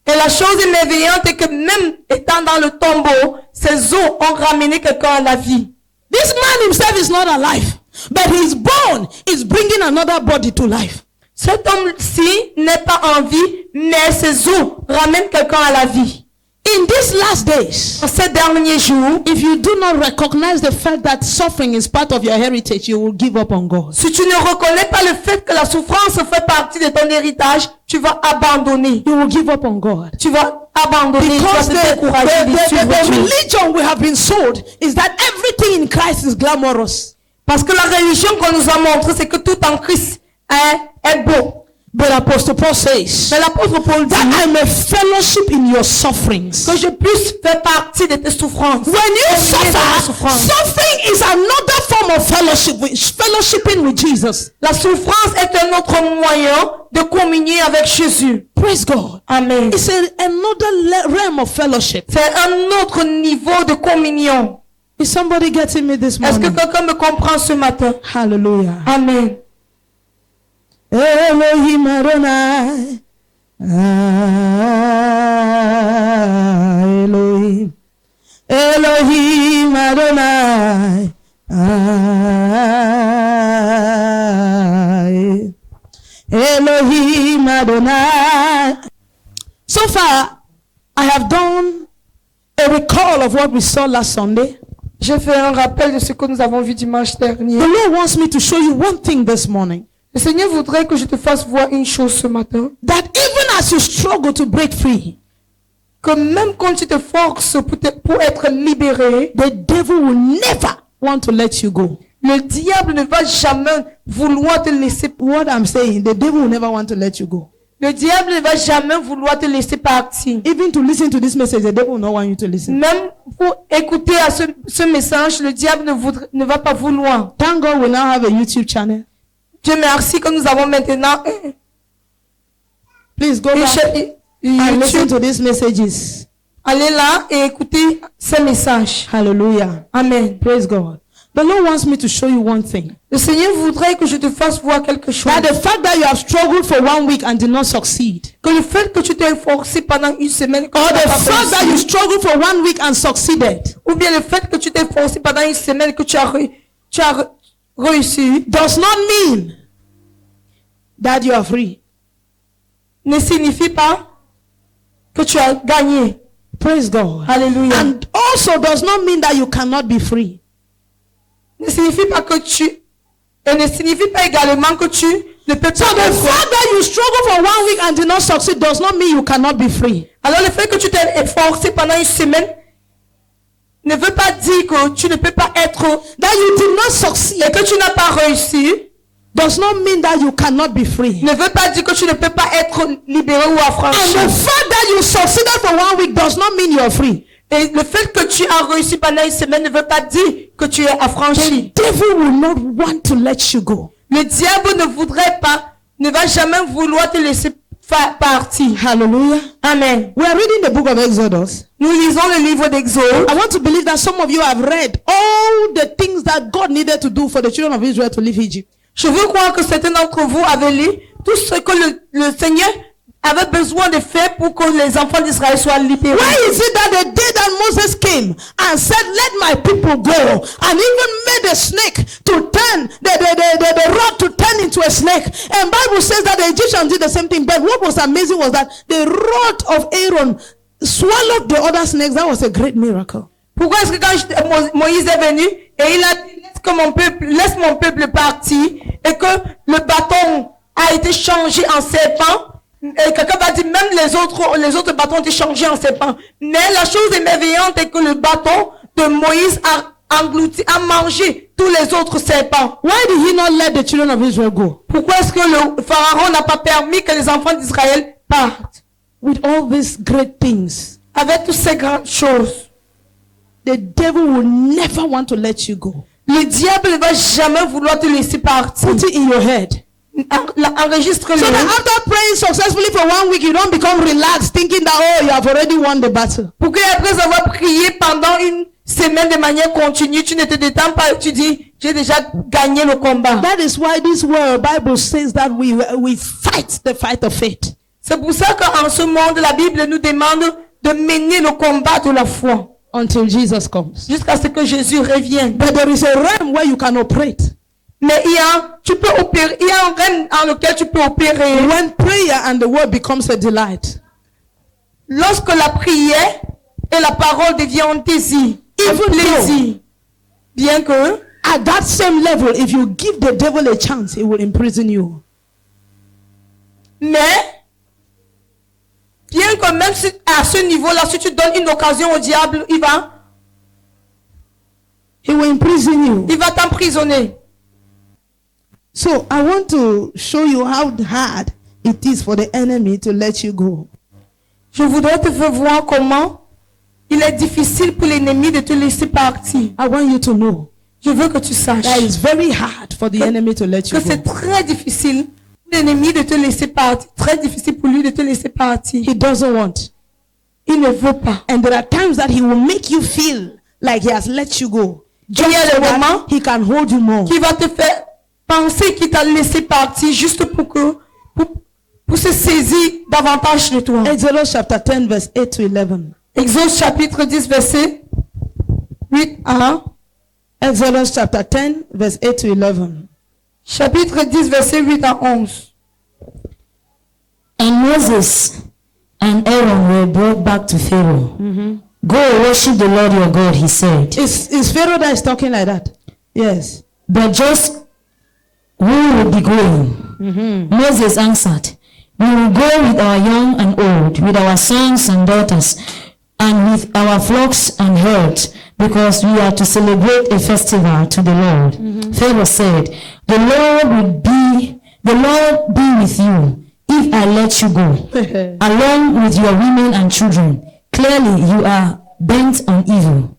Et la chose émerveillante est que même étant dans le tombeau, ses os ont ramené quelqu'un à la vie. This man himself is not alive, but his bone is bringing another body to life. Cet homme-ci n'est pas en vie, mais ses os ramènent quelqu'un à la vie. In these last days, En ces derniers jours, if you do not recognize the fact that suffering is part of your heritage, you will give up on God. si tu ne reconnais pas le fait que la souffrance fait partie de ton héritage, tu vas abandonner. You will give up on God. Tu vas abandonner, Because tu vas te décourager de suivre the Dieu. religion we have been sold is that everything in Christ is glamorous. Parce que la religion qu'on nous a montrée, c'est que tout en Christ est beau. But Apostle Paul says Mais l'apôtre Paul dit that I may fellowship in your sufferings. que je puisse faire partie de tes souffrances. When you suffer, souffrance. suffering is another form of fellowshipping with Jesus. La souffrance est un autre moyen de communier avec Jésus. Praise God. Amen. It's another realm of fellowship. C'est un autre niveau de communion. Is somebody getting me this Est-ce que morning? quelqu'un me comprend ce matin? Hallelujah. Amen. Elohim Adonai. Elohim. Elohim Adonai. Elohim Adonai. So far, I have done a recall of what we saw last Sunday. J'ai fait un rappel de ce que nous avons vu dimanche dernier. The Lord wants me to show you one thing this morning. Le Seigneur voudrait que je te fasse voir une chose ce matin. That even as you struggle to break free, Que même quand tu te forces pour être libéré, the devil will never want to let you go. le diable ne va jamais vouloir te laisser. What I'm saying, the devil will never want to let you go. Le diable ne va jamais vouloir te laisser partir. Even to listen to this message, the devil will not want you to listen. Même pour écouter à ce message, le diable ne va pas vouloir. Thank God we now have a YouTube channel. Dieu merci que nous avons maintenant Please go Et back and listen YouTube, to these messages. allez là et écoutez ces messages. Hallelujah. Amen. Praise God. The Lord wants me to show you one thing. Le Seigneur voudrait que je te fasse voir quelque chose. That the fact that you have struggled for 1 week and did not succeed, Que le fait que tu t'es forcé pendant une semaine, que or tu n'as the pas fact that you réussi, struggled for 1 week and succeeded, ou bien le fait que tu t'es forcé pendant une semaine, que tu as réussi, does not mean that you are free. ne signifie pas que tu as gagné. Praise God. Alléluia. And also does not mean that you cannot be free. Ne signifie pas que et ne signifie pas également que tu ne peux So pas the être fact that you struggle for 1 week and did not succeed does not mean you cannot be free. Alors le fait que tu t'es efforcé pendant une semaine ne veut pas dire que tu ne peux pas être, That you did not succeed et que tu n'as pas réussi, does not mean that you cannot be free. ne veut pas dire que tu ne peux pas être libéré ou And affranchi. the fact that you succeeded for 1 week does not mean you are free. Et le fait que tu as réussi pendant une semaine ne veut pas dire que tu es affranchi. Devil will not want to let you go. Le diable ne va jamais vouloir te laisser partir. Hallelujah. Amen. We are reading the book of Exodus. Nous lisons le livre d'Exode. I want to believe that some of you have read all the things that God needed to do for the children of Israel to leave Egypt. Je veux croire que certains d'entre vous avaient lu tout ce que le Seigneur avait besoin de faire pour que les enfants d'Israël soient libérés. Why is it that the day that Moses came and said, let my people go, and even made a snake to turn, the rod to turn into a snake? And Bible says that the Egyptians did the same thing. But what was amazing was that the rod of Aaron swallowed the other snakes. That was a great miracle. Pourquoi est-ce que quand Moïse est venu et il a dit laisse mon peuple partir et que le bâton a été changé en serpent, et quelqu'un va dire même les autres bâtons ont été changés en serpent. Mais la chose émerveillante est que le bâton de Moïse a mangé tous les autres serpents. Why did he not let the children of Israel go? Pourquoi est-ce que le pharaon n'a pas permis que les enfants d'Israël partent? With all these great things, Avec toutes ces grandes choses, the devil will never want to let you go. le diable ne va jamais vouloir te laisser partir. Put it in your head. Enregistre-le. So that after praying successfully for 1 week, you don't become relaxed thinking that, oh, you have already won the battle. Pour que après avoir prié pendant une semaine de manière continue, tu ne te détends pas et tu dis, j'ai déjà gagné le combat. That is why this word Bible says that we fight the fight of faith. C'est pour ça qu'en ce monde, la Bible nous demande de mener le combat de la foi. Until Jesus comes. Jusqu'à ce que Jésus revienne. But there is a realm where you can operate. Mais il y a un règne dans lequel tu peux opérer. When prayer and the word becomes a delight. Lorsque la prière et la parole deviennent un désir, un plaisir. Bien que, at that same level, if you give the devil a chance, he will imprison you. Mais, bien que même si, à ce niveau-là, si tu donnes une occasion au diable, He will imprison you. Il va t'emprisonner. So I want to show you how hard it is for the enemy to let you go. Je voudrais te faire voir comment il est difficile pour l'ennemi de te laisser partir. I want you to know Je veux que tu saches that it's very hard for the enemy to let you que c'est go. très difficile pour l'ennemi de te laisser partir. Très difficile pour lui de te laisser partir. He doesn't want. Il ne veut pas. And there are times that he will make you feel like he has let you go. Il y a des moments He can hold you more. qui va te faire penser qu'il t'a laissé partir juste pour se saisir davantage de toi. Exodus chapter 10 verse 8 to 11. Exode chapitre 10 verset 8 à Exodus chapter 10 verse 8 to 11. chapitre 10 verset 8 à 11. And Moses and Aaron were brought back to Pharaoh. Go worship the Lord your God, he said. Is Pharaoh that is talking like that? Yes. But just who will be going? Moses answered, we will go with our young and old, with our sons and daughters, and with our flocks and herds, because we are to celebrate a festival to the Lord. Pharaoh said, the Lord be with you if I let you go, along with your women and children. Clearly you are bent on evil.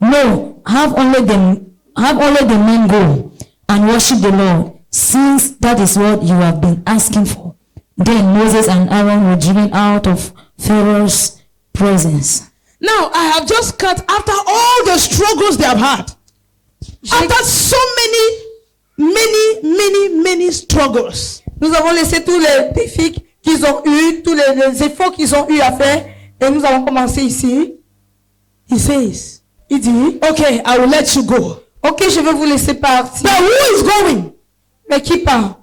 No, have only the men go and worship the Lord, since that is what you have been asking for. Then Moses and Aaron were driven out of Pharaoh's presence. Now, I have just cut after all the struggles they have had. After so many struggles. Nous avons laissé tous les défis qu'ils ont eu, tous les efforts qu'ils ont eu à faire, et nous avons commencé ici. He says, Il dit, okay, I will let you go. ok, je vais vous laisser partir. But who is going? Mais qui part?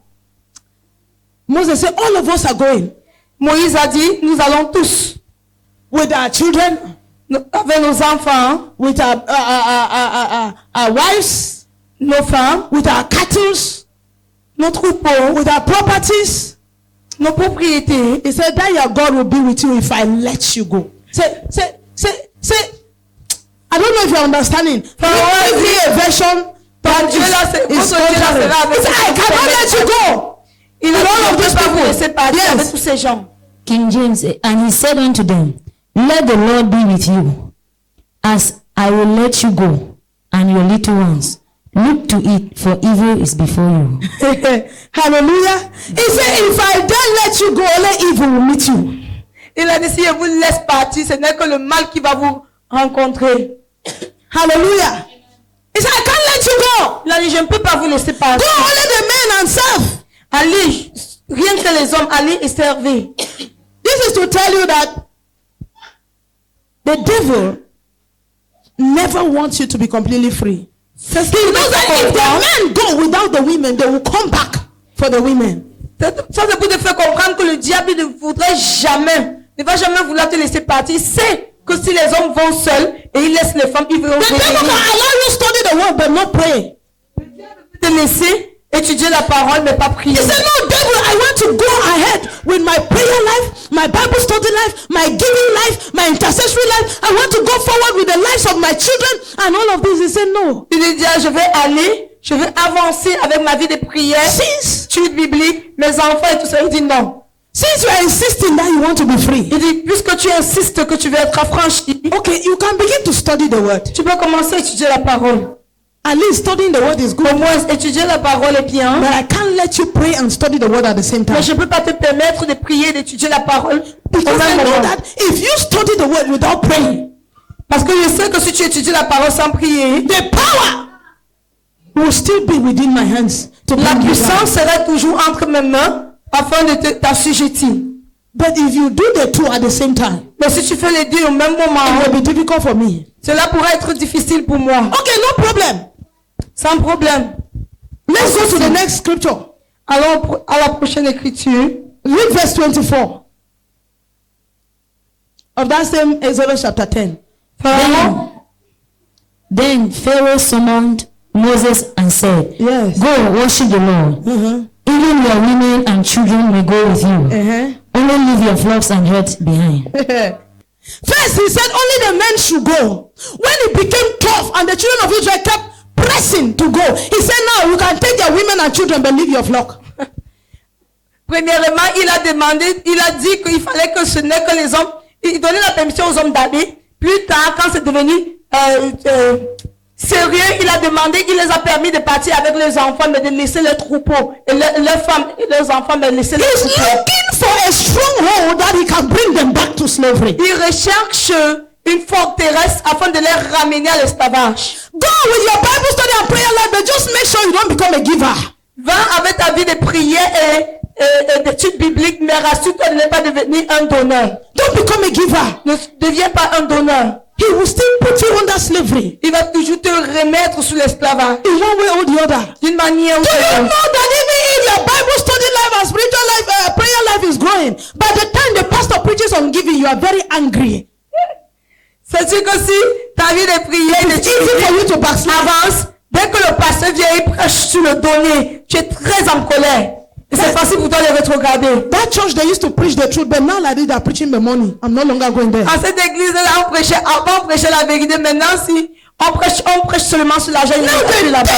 Moses said, all of us are going. Moïse a dit, nous allons tous, With our children, avec nos enfants, with our wives, nos femmes, with our cattle, nos troupeaux, with our properties. nos propriétés. He said that your God will be with you if I let you go. Say, I don't know if you're understanding. Give me a version that Dieu là, c'est is votre Dieu là, contrary. c'est là avec He said, I cannot let you go. Il a With all of dit, these je ne peux pas vous people. laisser partir Yes. avec tous ces gens. King James, and he said unto them, let the Lord be with you, as I will let you go, and your little ones. Look to it, for evil is before you. Hallelujah. He said, if I don't let you go, only evil will meet you. Il a dit, si je vous laisse partir, ce n'est que le mal qui va vous rencontrer. Hallelujah. He said, I can't let you go. Il a dit, je ne peux pas vous laisser Go partir. only the men and serve. Allez, rien que les hommes, allez et servez. This is to tell you that the devil never wants you to be completely free. He knows that if the men go without the women, they will come back for the women. Ça c'est pour te faire comprendre que le diable ne voudrait jamais, ne va jamais vouloir te laisser partir. Il sait que si les hommes vont seuls et ils laissent les femmes, ils vont The devil can revenir. allow you study the word but not pray. Te laisser étudier la parole mais pas prier. He said, no, devil, I want to go ahead with my prayer life, my Bible study life, my giving life, my intercessory life. I want to go forward with the lives of my children and all of this. He said, no. Il dit, je vais aller, je vais avancer avec ma vie de prière, étude biblique, mes enfants et tout ça. Il dit non. Since you are insisting that you want to be free, Il dit, puisque tu insistes que tu veux être affranchi, okay, you can begin to study the word. tu peux commencer à étudier la parole. At least studying the word is Au good. moins, étudier la parole est bien. But I can't let you pray and study the word at the same time. Mais je ne peux pas te permettre de prier et d'étudier la parole au Because I même know moment. that if you study the word without praying, Parce que je sais que si tu étudies la parole sans prier, the power will still be within my hands to la bring you down. puissance sera toujours entre mes mains afin de t'assujettir. But if you do the two at the same time, Mais si tu fais les deux au même it moment, will be difficult for me. cela pourrait être difficile pour moi. Okay, no problem. Sans problème. Let's go to the next scripture. Allons à la prochaine écriture. Read verse 24 of that same Exodus chapter 10. Then Pharaoh summoned Moses and said, Yes. go worship the Lord. Even your women and children may go with you. Only leave your flocks and herds behind. First, he said only the men should go. When it became tough and the children of Israel kept pressing to go, he said, now you can take your women and children but leave your flock. Premièrement, il a demandé, il a dit qu'il fallait que ce n'est que les hommes, il donnait la permission aux hommes d'aller. Plus tard, quand c'est devenu sérieux, il a demandé, il les a permis de partir avec les enfants, mais de laisser les troupeaux, et leurs femmes et leurs enfants, mais de laisser les He's troupeaux. looking for a stronghold that he can bring them back to slavery. Il recherche une forteresse afin de les ramener à l'esclavage. Go with your Bible study and prayer life, but just make sure you don't become a giver. Va avec ta vie de prière et d'études bibliques, mais rassure-toi de ne pas devenir un donneur. Don't become a giver. Ne deviens pas un donneur. He will still put you under slavery Il va toujours te remettre sous l'esclavage. in one way or the other. D'une manière ou Do you d'une know autre. that even if your Bible study life and spiritual life, prayer life is growing, by the time the pastor preaches on giving, you are very angry. C'est-à-dire que si ta vie de prière et It's easy for you to backslide. avance, dès que le pasteur vient et prêche sur le donner, tu es très en colère. Et c'est facile pour toi de rétrograder. That church, they used to preach the truth, but now like this, they are preaching the money. I'm no longer going there. À cette église-là, avant on prêchait la vérité. Maintenant, si on prêche seulement sur l'argent, il Now n'est the plus devil là-bas.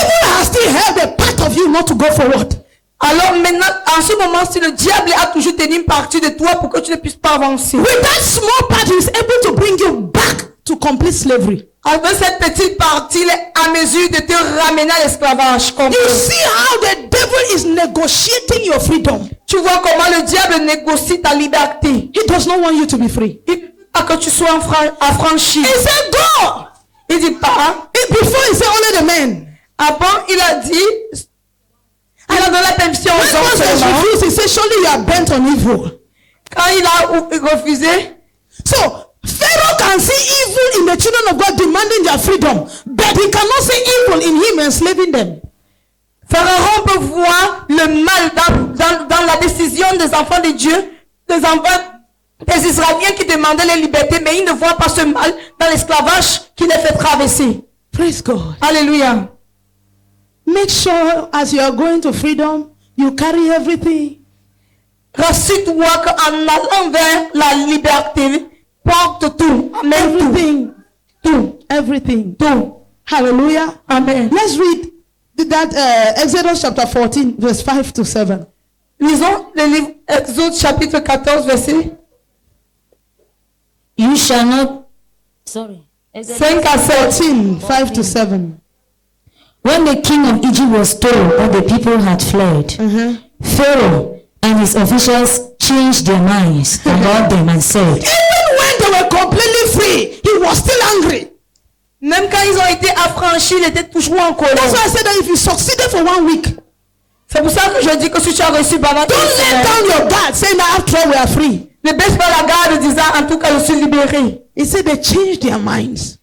has still held a part of you not to go forward. Alors maintenant, en ce moment, si le diable a toujours tenu une partie de toi pour que tu ne puisses pas avancer. With that small part, he is able to bring you back to complete slavery. Avec cette petite partie, il est à mesure de te ramener à l'esclavage. You see how the devil is negotiating your freedom. Tu vois comment le diable négocie ta liberté. He does not want you to be free. Il veut pas que tu sois affranchi. He said, go. Il dit pas. Before he said only the men. Avant, il a dit, il a donné la permission aux When hommes Moses seulement. refused, he said, surely you are bent on evil. Quand il a refusé, So, Pharaoh can see evil in the children of God demanding their freedom, but he cannot see evil in him enslaving them. Pharaon peut voir le mal dans la décision des enfants de Dieu, des enfants des Israéliens qui demandaient la liberté, mais il ne voit pas ce mal dans l'esclavage qui les fait traverser. Praise God. Alléluia. Make sure as you are going to freedom, you carry everything. Rassure-toi qu'en allant vers la liberté, porte tout. Amen. Everything. Tout. Everything. Tout. Hallelujah. Amen. Let's read that Exodus chapter 14, verse 5 to 7. Lisons le livre Exode chapitre 14, verset You shall not. Sorry. 5 à 7. 14, 5 to 7. When the king of Egypt was told that the people had fled, Pharaoh and his officials changed their minds about them and said, Even when they were completely free, he was still angry. Même quand ils ont été affranchis, il était toujours en colère. That's why I said that if you succeeded for 1 week, C'est pour ça que je dis que si tu as reçu pendant don't let down your guard saying that after all we are free. ne baisse pas la garde disant en tout cas je suis libéré. He said they changed their minds.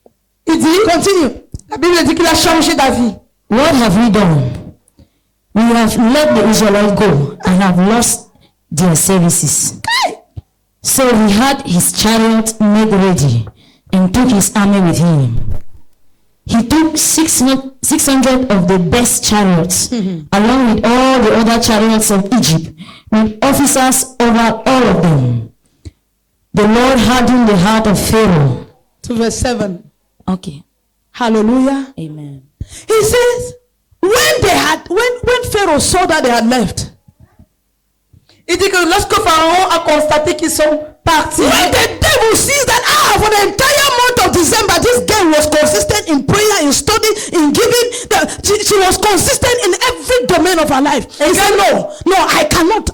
Il dit, Continue. la Bible dit qu'il a changé d'avis. What have we done? We have let the Israelites go and have lost their services. So he had his chariot made ready and took his army with him. He took 600 of the best chariots, along with all the other chariots of Egypt, with officers over all of them. The Lord hardened the heart of Pharaoh. To verse 7. Okay. Hallelujah. Amen. He says, when Pharaoh saw that they had left, Il dit que lorsque Pharaon a constaté qu'ils sont partis, when the devil sees that for the entire month of December, this girl was consistent in prayer, in study, in giving, she was consistent in every domain of her life. He said, no, I cannot.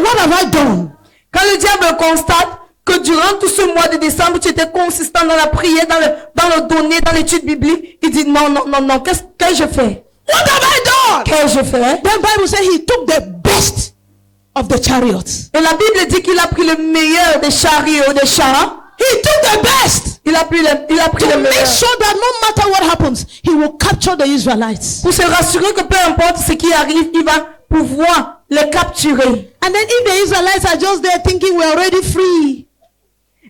What have I done? quand le diable constate que durant tout ce mois de décembre, tu étais consistant dans la prière, dans le donner, dans l'étude biblique, il dit non, qu'est-ce que je fais? What have I done? Qu'est-ce que je fais? The Bible says he took the best of the chariots. Et la Bible dit qu'il a pris le meilleur des chariots, des chars. He took the best Il a pris to le make meilleur. sure that no matter what happens, he will capture the Israelites. Pour se rassurer que peu importe ce qui arrive, il va pouvoir les capturer. And then if the Israelites are just there thinking we're already free,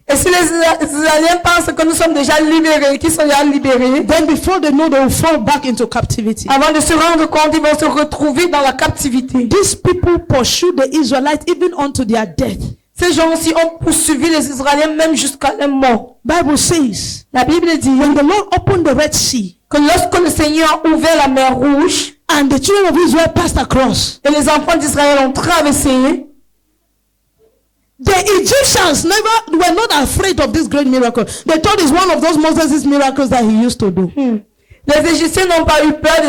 Et si les Israéliens pensent que nous sommes déjà libérés, qu'ils sont déjà libérés, then before they know, they will fall back into captivity. avant de se rendre compte, ils vont se retrouver dans la captivité. These people pursued the Israelites even unto their death. Ces gens-ci ont poursuivi les Israéliens même jusqu'à leur mort. Bible says, La Bible dit when the Lord opened the Red Sea que lorsque le Seigneur a ouvert la mer Rouge and the children of Israel passed across, et les enfants d'Israël ont traversé, the Egyptians were not afraid of this great miracle. They thought it's one of those Moses' miracles that he used to do. les Égyptiens n'ont pas eu peur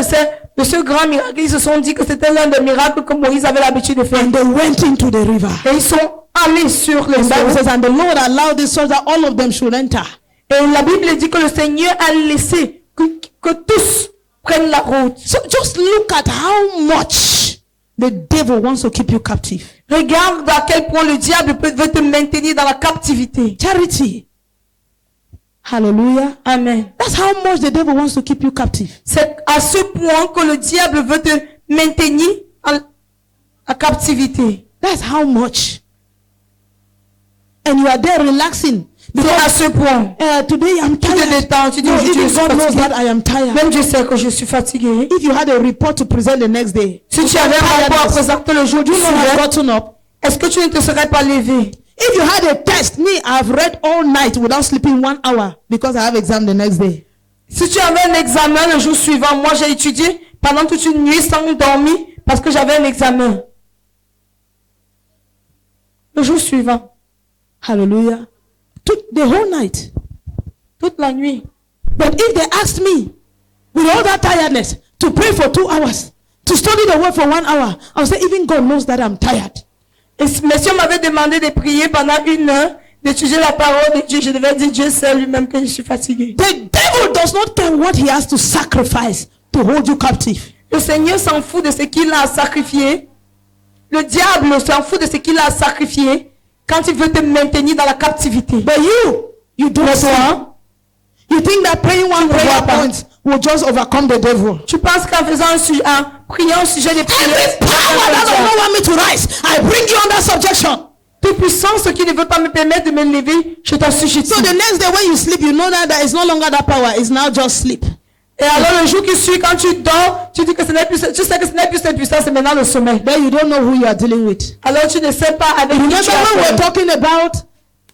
de ce grand miracle. Ils se sont dit que c'était l'un des miracles que Moïse avait l'habitude de faire. And they went into the river. Et ils sont allés sur les The Bible eaux. says, and the Lord allowed this so that all of them should enter. Et la Bible dit que le Seigneur a laissé que tous prennent la route. So just look at how much the devil wants to keep you captive. Regarde à quel point le diable veut te maintenir dans la captivité. Charity. Hallelujah. Amen. That's how much the devil wants to keep you captive. C'est à ce point que le diable veut te maintenir en captivité. That's how much. And you are there relaxing. C'est à ce point. Today I'm Tu te tired. détends, tu dis No, aujourd'hui je even suis God knows fatigué. that I am tired. Même Dieu sait que je suis fatigué. If you had a report to present the next day, Si tu avais un rapport à présenter le jour du you know have suivant, gotten up. est-ce que tu ne te serais pas levé? If you had a test, me, I've read all night without sleeping 1 hour because I have exam the next day. Si tu avais un examen le jour suivant, moi j'ai étudié pendant toute une nuit sans dormir parce que j'avais un examen. Le jour suivant. Hallelujah. Took the whole night. toute la nuit. But if they asked me, with all that tiredness, to pray for 2 hours, to study the word for 1 hour, I would say, even God knows that I'm tired. Mais si on m'avait demandé de prier pendant 1 heure, d'étudier la parole de Dieu, je devais dire Dieu sait lui-même que je suis fatigué. The devil does not care what he has to sacrifice to hold you captive. Le Seigneur s'en fout de ce qu'il a à sacrifier. Le diable s'en fout de ce qu'il a à sacrifier quand il veut te maintenir dans la captivité. But you don't Mais see. toi, You think that praying one vois prayer pas. point will just overcome the devil? tu penses qu'en faisant en priant un sujet de Every prière, power that does not want me to rise, I bring you under subjection. toute puissance qui ne veut pas me permettre de me lever, je t'assujettis. So the next day when you sleep, you know that there is no longer that power. It's now just sleep. Et alors le jour qui suit, quand tu dors, tu dis que tu sais que ce n'est plus cette puissance, c'est maintenant le sommeil. Then you don't know who you are dealing with. Alors tu ne sais pas avec qui Remember tu as when we were affaire. talking about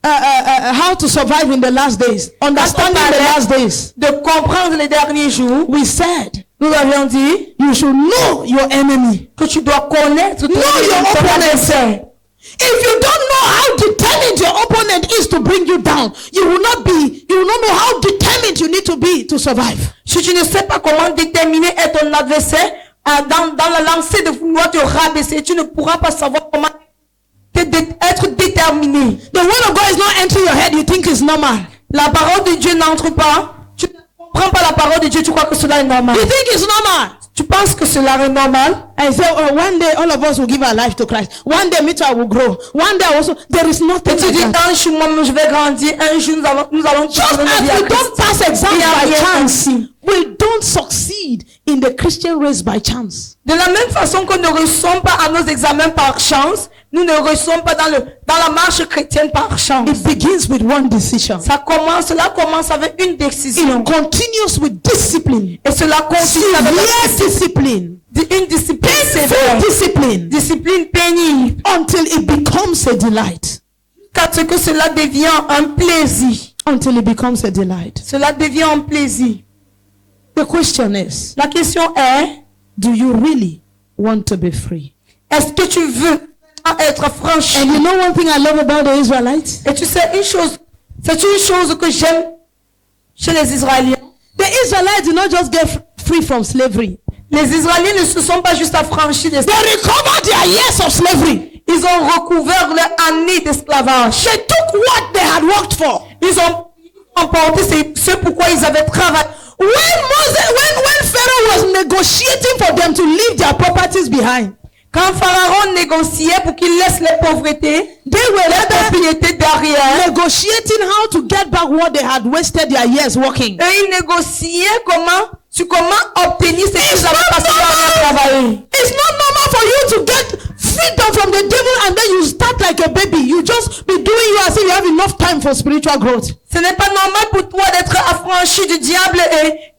how to survive in the last days, understanding the last days. De comprendre les derniers jours, We said nous avions dit you should know your enemy. que tu dois connaître ton your opponent. adversaire. If you don't know how determined your opponent is to bring you down, you will not know how determined you need to be to survive. Si tu ne sais pas comment déterminer est ton adversaire, dans la lancée de vouloir te rabaisser, tu ne pourras pas savoir comment être déterminé. The word of God is not entering your head, you think it's normal. La parole de Dieu n'entre pas. Tu ne comprends pas la parole de Dieu, tu crois que cela est normal. You think it's normal. Tu penses que cela est normal. I say, oh, one day all of us will give our life to Christ. One day Mitra will grow. One day also, there is nothing Et tu like dis, that. un jour, moi, je vais grandir. Un jour, nous allons Just donner as vie à we Christ. don't pass exams Il y a by rien chance, ainsi. we don't succeed in the Christian race by chance. De la même façon qu'on ne reçoit pas à nos examens par chance, nous ne recevons pas dans la marche chrétienne par chance. It begins with one decision. Cela commence avec une décision. It continues with discipline. Et cela continue avec Severe discipline. une discipline Painful sévère. discipline. Discipline pénible. Until it becomes a delight. Car ce que cela devient un plaisir. Until it becomes a delight. Cela devient un plaisir. The question is, La question est, do you really want to be free? est-ce que tu veux être franchi? And you know one thing I love about the Israelites? Et tu sais une chose, c'est une chose que j'aime chez les Israéliens. The Israelites did not just get free from slavery. Les Israéliens ne se sont pas juste affranchis de They recovered their years of slavery. Ils ont recouvert leur année d'esclavage. They took what they had worked for. Ils ont emporté ce pourquoi ils avaient travaillé. When Pharaoh was negotiating for them to leave their properties behind, Quand Pharaon négociait pour qu'il laisse les pauvretés, they were les rather propriétés derrière, negotiating how to get back what they had wasted their years working. et ils négociaient comment obtenir ce qu'ils avaient passé à travailler. It's not normal for you to get freedom from the devil and then you start like a baby. You just be doing you as if you have enough time for spiritual growth. Ce n'est pas normal pour toi d'être affranchi du diable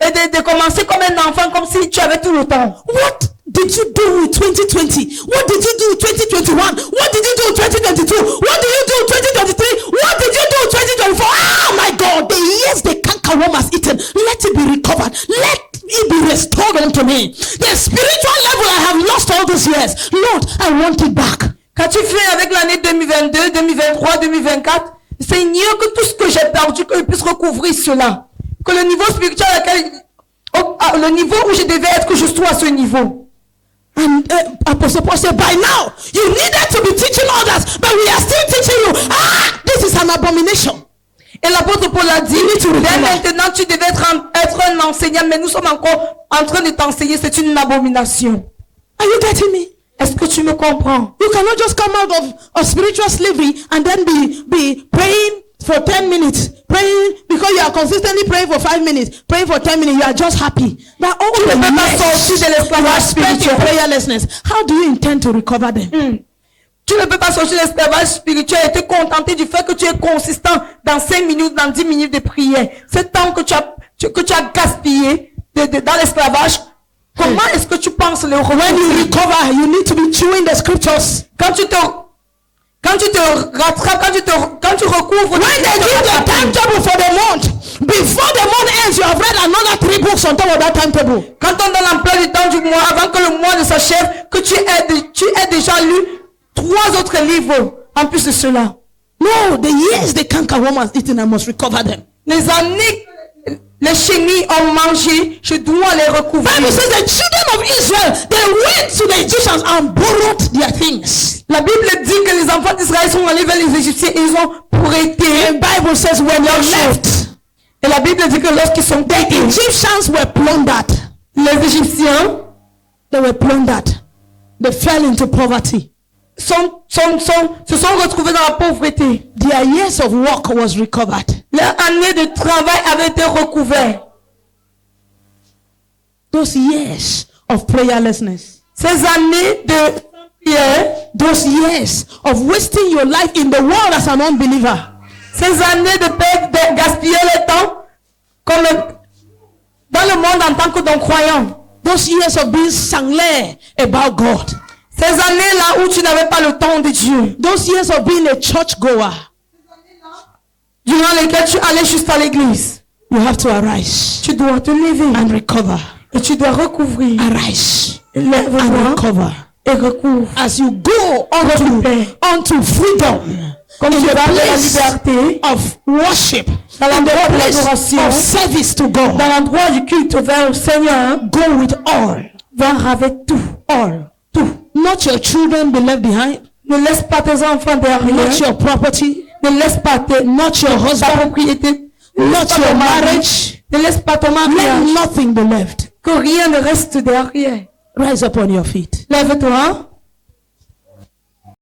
et de commencer comme un enfant, comme si tu avais tout le temps. What did you do in 2020? What did you do in 2021? What did you do in 2022? What did you do in 2023? What did you do in 2024? Oh my God, the years the cankerworm has eaten, let it be recovered. Let it be restored unto me. The spiritual level I have lost all these years, Lord, I want it back. Quand tu fais avec l'année 2022, 2023, 2024, Seigneur, que tout ce que j'ai perdu, que je puisse recouvrir cela. Que le niveau spirituel le niveau où je devais être, que je sois à ce niveau. And Apostle Paul said, by now, you needed to be teaching others, but we are still teaching you. This is an abomination. Et l'apôtre Paul a dit, dès maintenant tu devais être un enseignant, mais nous sommes encore en train de t'enseigner, c'est une abomination. Are you getting me? Est-ce que tu me comprends? You cannot just come out of spiritual slavery and then be praying for 10 minutes. Praying because you are consistently praying for 5 minutes. Praying for 10 minutes. You are just happy. That all Tu ne peux pas the sortir de l'esclavage spirituel. prayerlessness. How do you intend to recover them? Tu ne peux pas sortir de l'esclavage spirituel et te contenter du fait que tu es consistant dans 5 minutes, dans 10 minutes de prière. Ce temps que tu as gaspillé dans l'esclavage, comment est-ce que tu penses le revoir? When you recover, you need to be chewing the scriptures. Quand tu rattrapes, quand tu recouvres, When they give the timetable for the month, before the month ends, you have read another 3 books on top of that timetable. quand on donne l'emploi du temps du mois, avant que le mois ne s'achève, que tu aies déjà lu 3 autres livres en plus de cela. No, the years the cankerworm has eaten, I must recover them. Les années que les chenilles ont mangé, je dois les recouvrir. Bible says the children of Israel, they went to the Egyptians and borrowed their things. La Bible dit que les enfants d'Israël sont allés vers les Égyptiens et ils ont prêté. The Bible says when they left, Et la Bible dit que lorsqu'ils sont the quittés, Egyptians were plundered. les Égyptiens They were plundered. They fell into poverty. se sont retrouvés dans la pauvreté. Their years of work was recovered. Leur année de travail avait été recouverte. Those years of prayerlessness, Ces années de prière, those years of wasting your life in the world as an unbeliever, ces années de perdre, de gaspiller le temps comme dans le monde en tant que non-croyant. those years of being sanglé about God, Ces années-là où tu n'avais pas le temps de Dieu, those years of being a church goer, durant lesquels tu allais juste à l'église, you have to arise tu dois te lever and recover. et tu dois recouvrir. Arise and Lève-toi recover. et recouvre. As you go unto freedom, Comme in tu the vas de la place liberté, of worship, dans in the l'endroit de place l'adoration, of service to God, dans l'endroit du culte vers le Seigneur, go with all. va avec tout. All. Tout. Not your children be left behind. Ne laisse pas tes enfants derrière. Not your property. Ne laisse pas Not your ta husband. propriété. Ne laisse Not pas your ton mari. marriage. Ne laisse pas ton Let mariage. nothing be left. Que rien ne reste derrière. Rise up on your feet. Lève-toi.